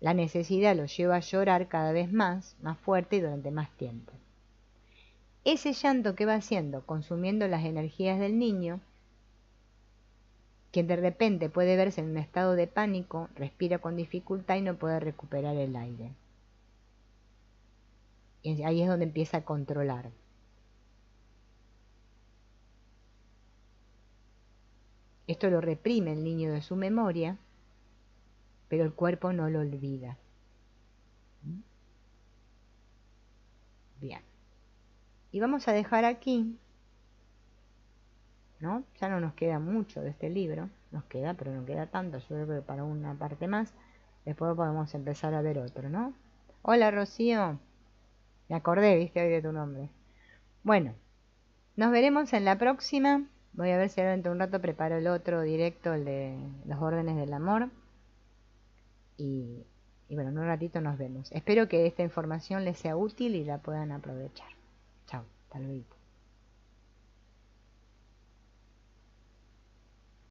La necesidad lo lleva a llorar cada vez más fuerte y durante más tiempo. Ese llanto que va haciendo, consumiendo las energías del niño, quien de repente puede verse en un estado de pánico, respira con dificultad y no puede recuperar el aire. Y ahí es donde empieza a controlar. Esto lo reprime el niño de su memoria, pero el cuerpo no lo olvida. Bien. Y vamos a dejar aquí, ¿no? Ya no nos queda mucho de este libro. Nos queda, pero no queda tanto. Yo creo que para una parte más. Después podemos empezar a ver otro, ¿no? Hola, Rocío. Me acordé, viste, hoy de tu nombre. Bueno, nos veremos en la próxima. Voy a ver si ahora dentro de un rato preparo el otro directo, el de los órdenes del amor. Y bueno, en un ratito nos vemos. Espero que esta información les sea útil y la puedan aprovechar. Chao, hasta luego.